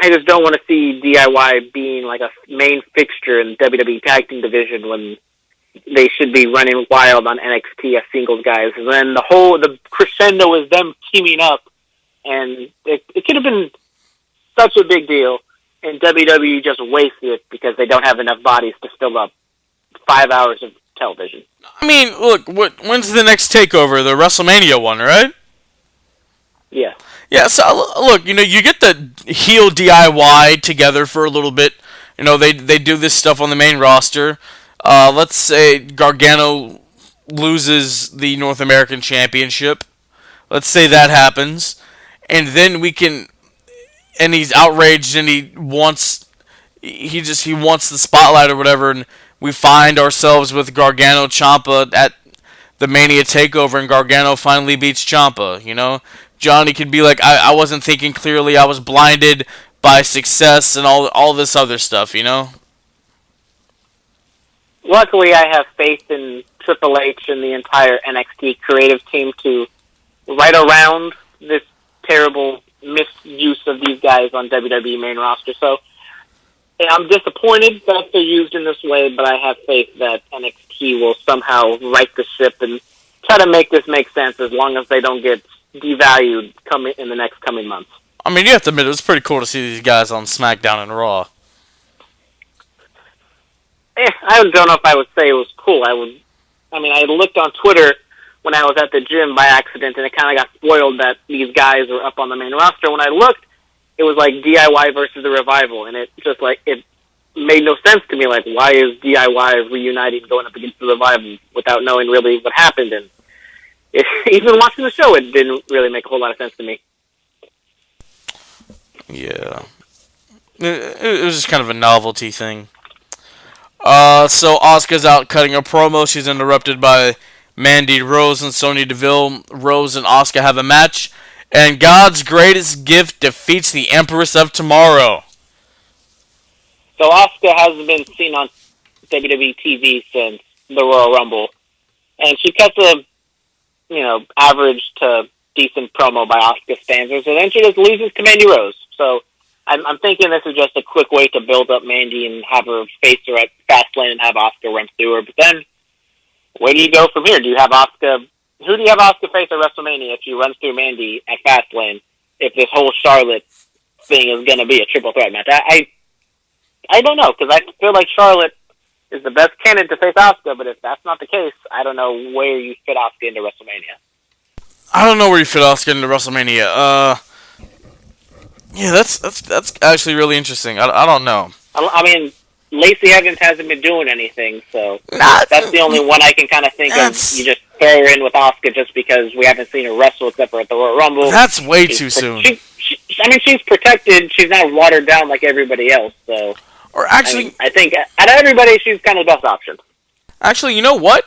just don't want to see DIY being like a main fixture in the WWE Tag Team division when they should be running wild on NXT as singles guys. And then the crescendo is them teaming up, and it could have been such a big deal, and WWE just wasted it because they don't have enough bodies to fill up 5 hours of television. I mean, look, when's the next takeover? The WrestleMania one, right? Yeah. Yeah, so look, you get the heel DIY together for a little bit. They do this stuff on the main roster. Let's say Gargano loses the North American Championship. Let's say that happens. And then and he's outraged and he wants the spotlight or whatever, and we find ourselves with Gargano Ciampa at the Mania TakeOver, and Gargano finally beats Ciampa, Johnny could be like, I wasn't thinking clearly, I was blinded by success and all this other stuff, Luckily, I have faith in Triple H and the entire NXT creative team to right around this terrible misuse of these guys on WWE Main Roster. So I'm disappointed that they're used in this way, but I have faith that NXT will somehow right the ship and try to make this make sense as long as they don't get devalued in the next coming months. I mean, you have to admit, it was pretty cool to see these guys on Smackdown and Raw. I don't know if I would say it was cool. I looked on Twitter when I was at the gym by accident, and it kind of got spoiled that these guys were up on the main roster. When I looked, it was like DIY versus the Revival, and it made no sense to me. Like, why is DIY reuniting going up against the Revival without knowing really what happened? And even watching the show, it didn't really make a whole lot of sense to me. Yeah. It was just kind of a novelty thing. So Asuka's out cutting a promo. She's interrupted by Mandy Rose and Sonya Deville. Rose and Asuka have a match. And God's greatest gift defeats the Empress of Tomorrow. So Asuka hasn't been seen on WWE TV since the Royal Rumble. And she cuts a, average to decent promo by Asuka standards. And then she just loses to Mandy Rose. So I'm thinking this is just a quick way to build up Mandy and have her face her at Fastlane and have Asuka run through her. But then, where do you go from here? Who do you have Asuka face at WrestleMania if she runs through Mandy at Fastlane? If this whole Charlotte thing is going to be a triple threat match, I don't know, because I feel like Charlotte is the best candidate to face Asuka. But if that's not the case, I don't know where you fit Asuka into WrestleMania. I don't know where you fit Asuka into WrestleMania. Yeah, that's actually really interesting. I don't know. I mean, Lacey Evans hasn't been doing anything, so that's the only one I can kind of think of. You just throw her in with Asuka just because we haven't seen her wrestle except for at the Royal Rumble. That's way too soon. She's protected. She's not watered down like everybody else. So, or actually, I think out of everybody, she's kind of the best option. Actually, you know what?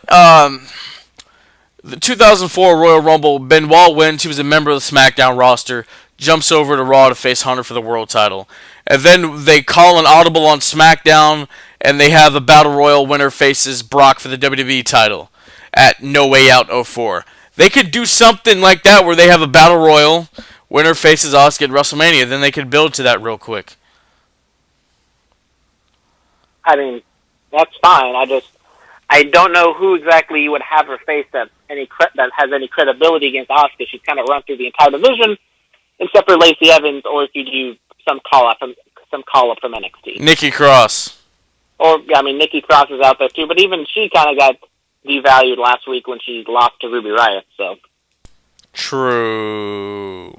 The 2004 Royal Rumble, Benoit wins. He was a member of the Smackdown roster. Jumps over to Raw to face Hunter for the world title. And then they call an audible on SmackDown, and they have a Battle Royal winner faces Brock for the WWE title at No Way Out 04. They could do something like that where they have a Battle Royal, winner faces Asuka at WrestleMania. Then they could build to that real quick. I mean, that's fine. I don't know who exactly you would have her face that has any credibility against Asuka. She's kind of run through the entire division, except for Lacey Evans, or if you do some call up from NXT. Nikki Cross. Or Nikki Cross is out there too, but even she kind of got devalued last week when she lost to Ruby Riott. So. True.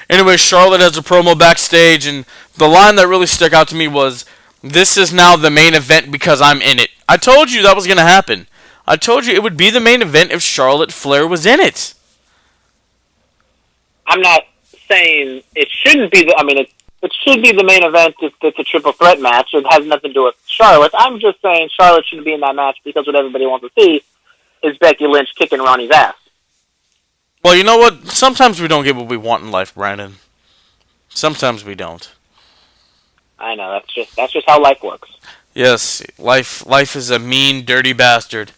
Anyway, Charlotte has a promo backstage, and the line that really stuck out to me was, "This is now the main event because I'm in it." I told you that was going to happen. I told you it would be the main event if Charlotte Flair was in it. I'm not saying it shouldn't be. It should be the main event if it's a triple threat match. It has nothing to do with Charlotte. I'm just saying Charlotte should be in that match because what everybody wants to see is Becky Lynch kicking Ronnie's ass. Well, you know what? Sometimes we don't get what we want in life, Brandon. Sometimes we don't. I know, that's just how life works. Yes, life is a mean, dirty bastard.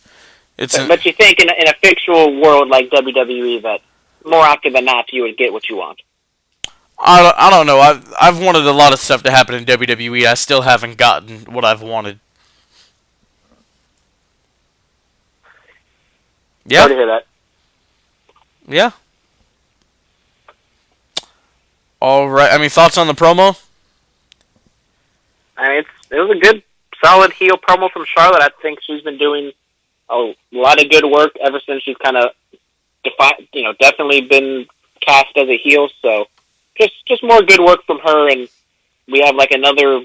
But you think in a fictional world like WWE that more often than not you would get what you want. I don't know. I've wanted a lot of stuff to happen in WWE. I still haven't gotten what I've wanted. Yeah. Sorry to hear that. Yeah. All right. Thoughts on the promo? It was a good, solid heel promo from Charlotte. I think she's been doing a lot of good work ever since she's kind of definitely been cast as a heel. So just more good work from her. And we have another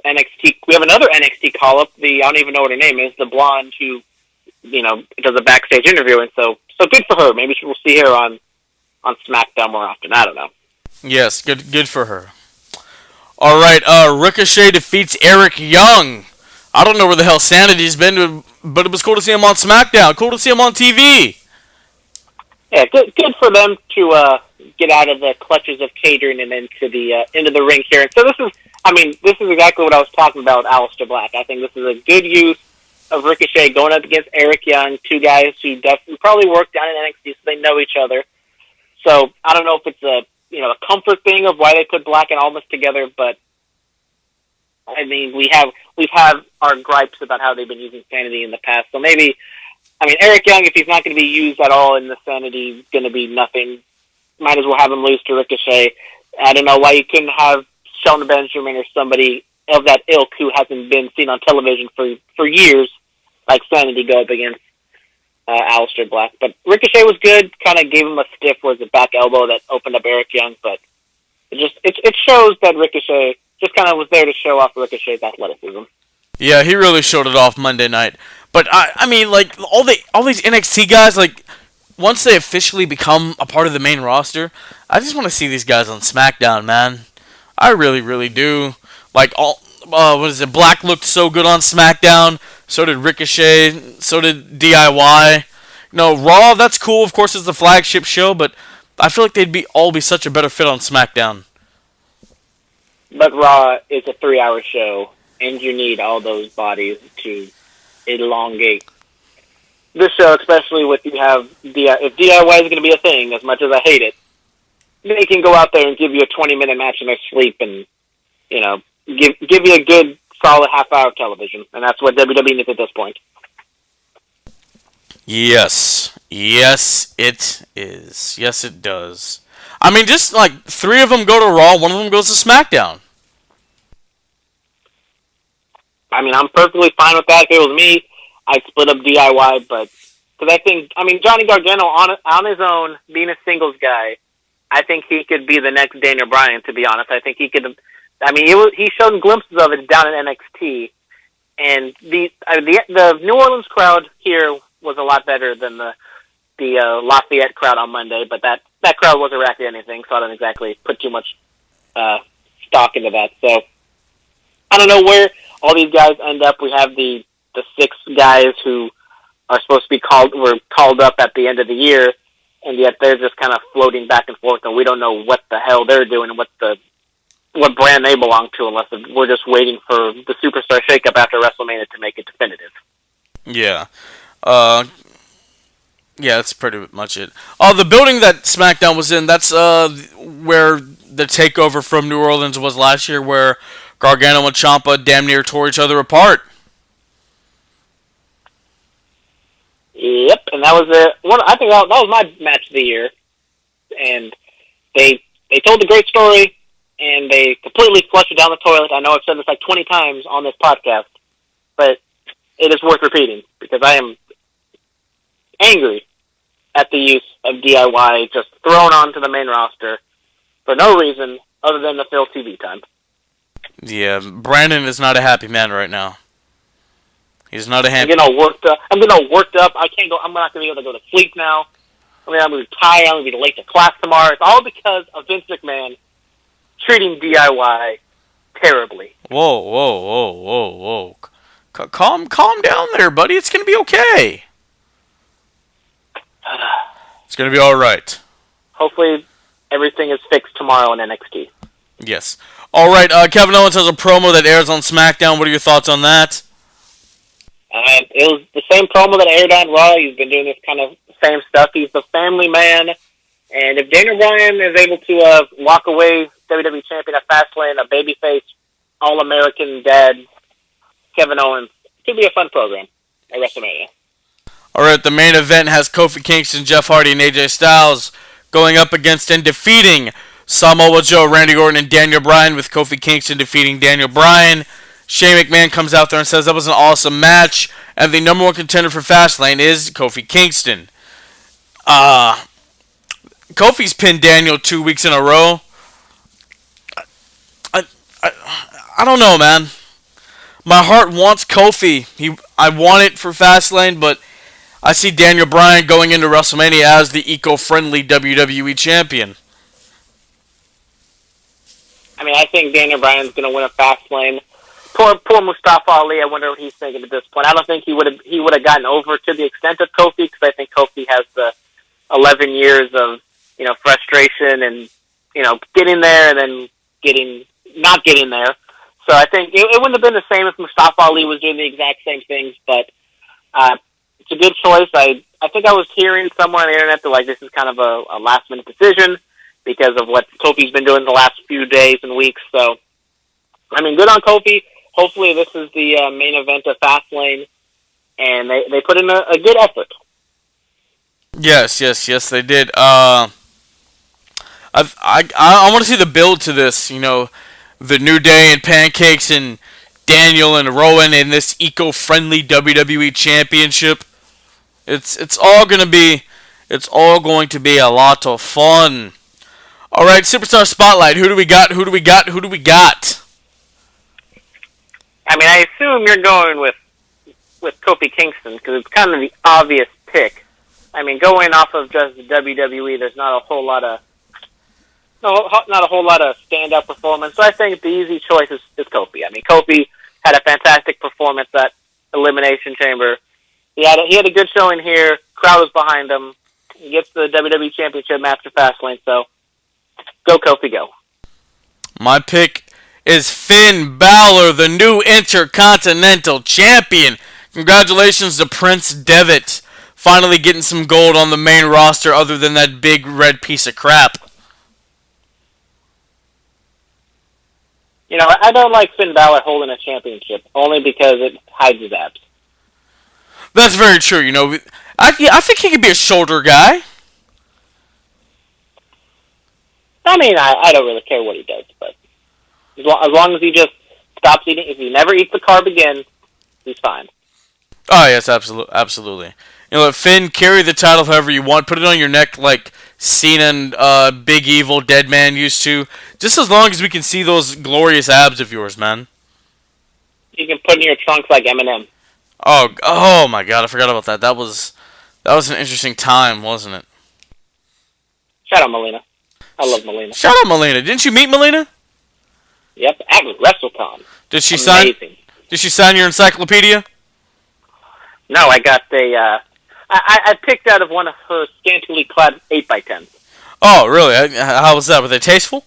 NXT call up. I don't even know what her name is. The blonde who does a backstage interview, and so good for her. Maybe we'll see her on SmackDown more often. I don't know. Yes, good for her. All right, Ricochet defeats Eric Young. I don't know where the hell Sanity's been, but it was cool to see him on SmackDown. Cool to see him on TV. Yeah, good for them to get out of the clutches of catering and into the ring here. And so this is exactly what I was talking about with Aleister Black. I think this is a good use of Ricochet going up against Eric Young, two guys who definitely probably work down in NXT, so they know each other. So I don't know if it's a comfort thing of why they put Black and Almas together, but I mean, we've had our gripes about how they've been using Sanity in the past. So maybe, I mean, Eric Young, if he's not going to be used at all in the Sanity, is going to be nothing. Might as well have him lose to Ricochet. I don't know why you couldn't have Shelton Benjamin or somebody of that ilk who hasn't been seen on television for years, like Sanity, go up against Aleister Black. But Ricochet was good, kind of gave him a stiff, was a back elbow that opened up Eric Young, but it shows that Ricochet just kind of was there to show off Ricochet's athleticism. Yeah, he really showed it off Monday night. But I mean, like all these NXT guys, like once they officially become a part of the main roster, I just want to see these guys on SmackDown, man. I really, really do. Like Black looked so good on SmackDown. So did Ricochet. So did DIY. Raw, that's cool. Of course, it's the flagship show, but I feel like they'd all be such a better fit on SmackDown. But Raw is a 3-hour show, and you need all those bodies to elongate this show, especially if DIY is going to be a thing, as much as I hate it. They can go out there and give you a 20-minute match in their sleep and, give you a good, solid half-hour television. And that's what WWE needs at this point. Yes. Yes, it is. Yes, it does. I mean, just like 3 of them go to Raw, 1 of them goes to SmackDown. I mean, I'm perfectly fine with that. If it was me, I'd split up DIY, but because I think, Johnny Gargano on his own, being a singles guy, I think he could be the next Daniel Bryan, to be honest. I think he could. I mean, he showed glimpses of it down in NXT, and the New Orleans crowd here was a lot better than the Lafayette crowd on Monday, but that crowd wasn't reacting to anything, so I don't exactly put too much stock into that. So I don't know where all these guys end up. We have the 6 guys who are supposed to be were called up at the end of the year, and yet they're just kind of floating back and forth, and we don't know what the hell they're doing and what brand they belong to, unless we're just waiting for the superstar shakeup after WrestleMania to make it definitive. Yeah. Yeah, that's pretty much it. The building that SmackDown was in, that's where the takeover from New Orleans was last year, where Gargano and Ciampa damn near tore each other apart. Yep, and that was I think that was my match of the year, and they told a great story, and they completely flushed it down the toilet. I know I've said this like 20 times on this podcast, but it is worth repeating because I am angry at the use of DIY just thrown onto the main roster for no reason other than to fill TV time. Yeah, Brandon is not a happy man right now. He's not a happy. I'm getting all worked up. I can't go. I'm not going to be able to go to sleep now. I'm going to be tired. I'm going to be late to class tomorrow. It's all because of Vince McMahon treating DIY terribly. Whoa. Calm down there, buddy. It's going to be okay. It's going to be all right. Hopefully, everything is fixed tomorrow in NXT. Yes. All right, Kevin Owens has a promo that airs on SmackDown. What are your thoughts on that? It was the same promo that aired on Raw. He's been doing this kind of same stuff. He's the family man. And if Daniel Bryan is able to walk away WWE Champion at Fastlane, a babyface, All-American dad, Kevin Owens, it could be a fun program at WrestleMania. All right, the main event has Kofi Kingston, Jeff Hardy, and AJ Styles going up against and defeating Samoa Joe, Randy Orton, and Daniel Bryan, with Kofi Kingston defeating Daniel Bryan. Shane McMahon comes out there and says that was an awesome match, and the number 1 contender for Fastlane is Kofi Kingston. Kofi's pinned Daniel 2 weeks in a row. I don't know, man. My heart wants Kofi. I want it for Fastlane, but I see Daniel Bryan going into WrestleMania as the eco-friendly WWE champion. I mean, I think Daniel Bryan's going to win a Fastlane. Poor Mustafa Ali. I wonder what he's thinking at this point. I don't think he would have gotten over to the extent of Kofi, because I think Kofi has the 11 years of frustration and getting there and then not getting there. So I think it wouldn't have been the same if Mustafa Ali was doing the exact same things. But it's a good choice. I think I was hearing somewhere on the internet that this is kind of a last minute decision because of what Kofi's been doing the last few days and weeks. So I mean, good on Kofi. hopefully this is the main event of Fastlane, and they put in a good effort. Yes, they did. I want to see the build to this. You know, the New Day and Pancakes and Daniel and Rowan in this eco-friendly WWE Championship. It's all going to be a lot of fun. All right, Superstar Spotlight. Who do we got? I mean, I assume you're going with Kofi Kingston because it's kind of the obvious pick. I mean, going off of just WWE, there's not a whole lot of standout performance. So I think the easy choice is Kofi. I mean, Kofi had a fantastic performance at Elimination Chamber. He had a good showing here. Crowd was behind him. He gets the WWE Championship match for Fastlane. So go Kofi, go. My pick is Finn Balor, the new Intercontinental Champion. Congratulations to Prince Devitt, finally getting some gold on the main roster other than that big red piece of crap. You know, I don't like Finn Balor holding a championship, only because it hides his abs. That's very true, you know. I think he could be a shoulder guy. I mean, I don't really care what he does, but as long as he just stops eating, if he never eats the carb again, he's fine. Oh, yes, absolutely. You know, let Finn carry the title however you want. Put it on your neck like Cena and Big Evil Dead Man used to. Just as long as we can see those glorious abs of yours, man. You can put in your trunk like Eminem. Oh my God, I forgot about that. That was an interesting time, wasn't it? Shout out Melina. I love Melina. Shout out Melina. Didn't you meet Melina? Yep, at WrestleCon. Did she sign your encyclopedia? No, I got I picked out of one of her scantily clad 8x10s. Oh, really? How was that? Were they tasteful?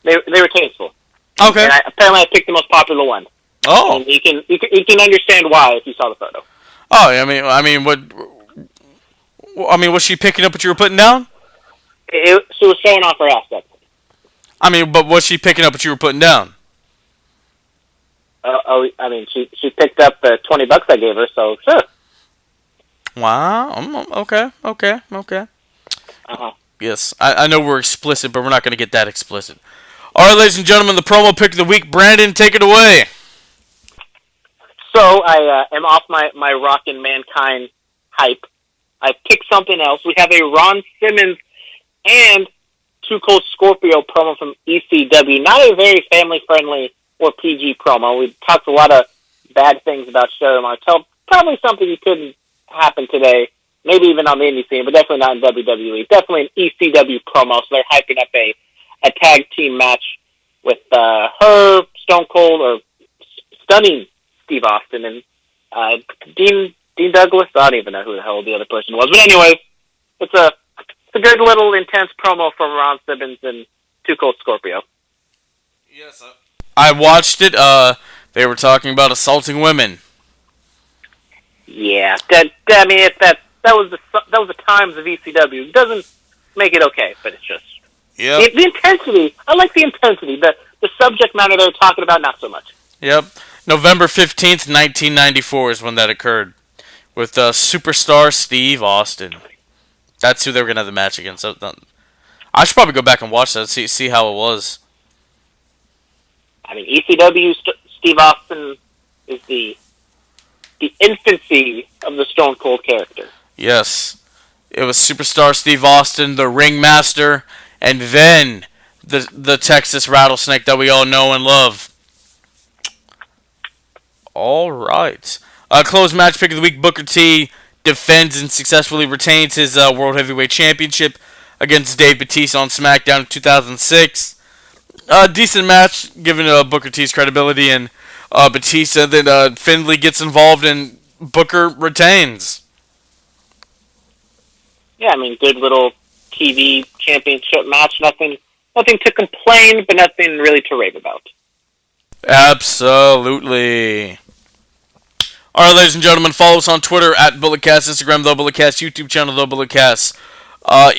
They were tasteful. Okay. And apparently I picked the most popular one. Oh. And you can understand why if you saw the photo. Oh, I mean, was she picking up what you were putting down? She was showing off her ass. I mean, but was she picking up what you were putting down? I mean, she picked up the $20 I gave her, so sure. Wow. Okay. Uh-huh. Yes, I know we're explicit, but we're not going to get that explicit. All right, ladies and gentlemen, the promo pick of the week. Brandon, take it away. So I am off my Rockin' Mankind hype. I picked something else. We have a Ron Simmons and Too Cold Scorpio promo from ECW. Not a very family-friendly or PG promo. We talked a lot of bad things about Sherry Martel. Probably something you couldn't happen today. Maybe even on the indie scene, but definitely not in WWE. Definitely an ECW promo, so they're hyping up a tag team match with her, Stone Cold, or Stunning Steve Austin, and Dean Douglas. I don't even know who the hell the other person was. But anyways, it's a good little intense promo from Ron Simmons and Too Cold Scorpio. Yes, I watched it. They were talking about assaulting women. Yeah, I mean, if that was the times of ECW. It doesn't make it okay, but it's just the intensity. I like the intensity. The subject matter they're talking about, not so much. Yep. November 15th, 1994 is when that occurred with superstar Steve Austin. That's who they were gonna have the match against. I should probably go back and watch that, see how it was. I mean, ECW Steve Austin is the infancy of the Stone Cold character. Yes. It was superstar Steve Austin, the ringmaster, and then the Texas Rattlesnake that we all know and love. All right. Closed match pick of the week, Booker T defends and successfully retains his World Heavyweight Championship against Dave Batista on Smackdown in 2006. Decent match, given Booker T's credibility and Batista. Then Finlay gets involved and Booker retains. Yeah, I mean, good little TV championship match. Nothing to complain, but nothing really to rave about. Absolutely. All right, ladies and gentlemen, follow us on Twitter at BulletCast, Instagram, The BulletCast, YouTube channel, The BulletCast.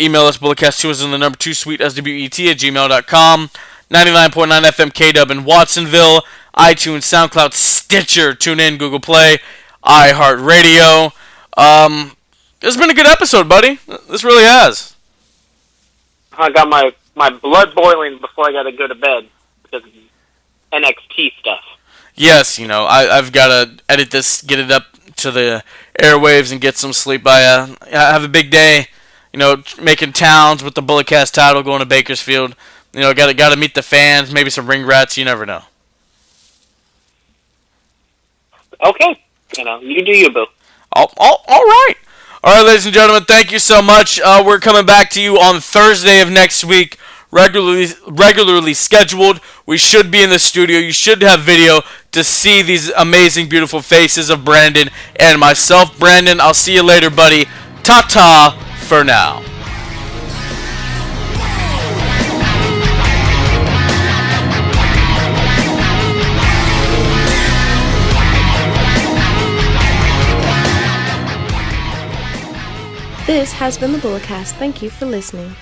Email us, BulletCast2 as in the number 2, sweet, SWET at gmail.com. 99.9 FM KW in Watsonville, iTunes, SoundCloud, Stitcher, TuneIn, Google Play, iHeartRadio. This has been a good episode, buddy. This really has. I got my blood boiling before I got to go to bed because of NXT stuff. Yes, I've got to edit this, get it up to the airwaves, and get some sleep. I have a big day, making towns with the Bulletcast title, going to Bakersfield. Got to meet the fans, maybe some ring rats. You never know. Okay, you do you, boo. All right. All right, ladies and gentlemen, thank you so much. We're coming back to you on Thursday of next week, regularly scheduled. We should be in the studio. You should have video to see these amazing, beautiful faces of Brandon and myself. Brandon, I'll see you later, buddy. Ta-ta for now. This has been the Bulletcast. Thank you for listening.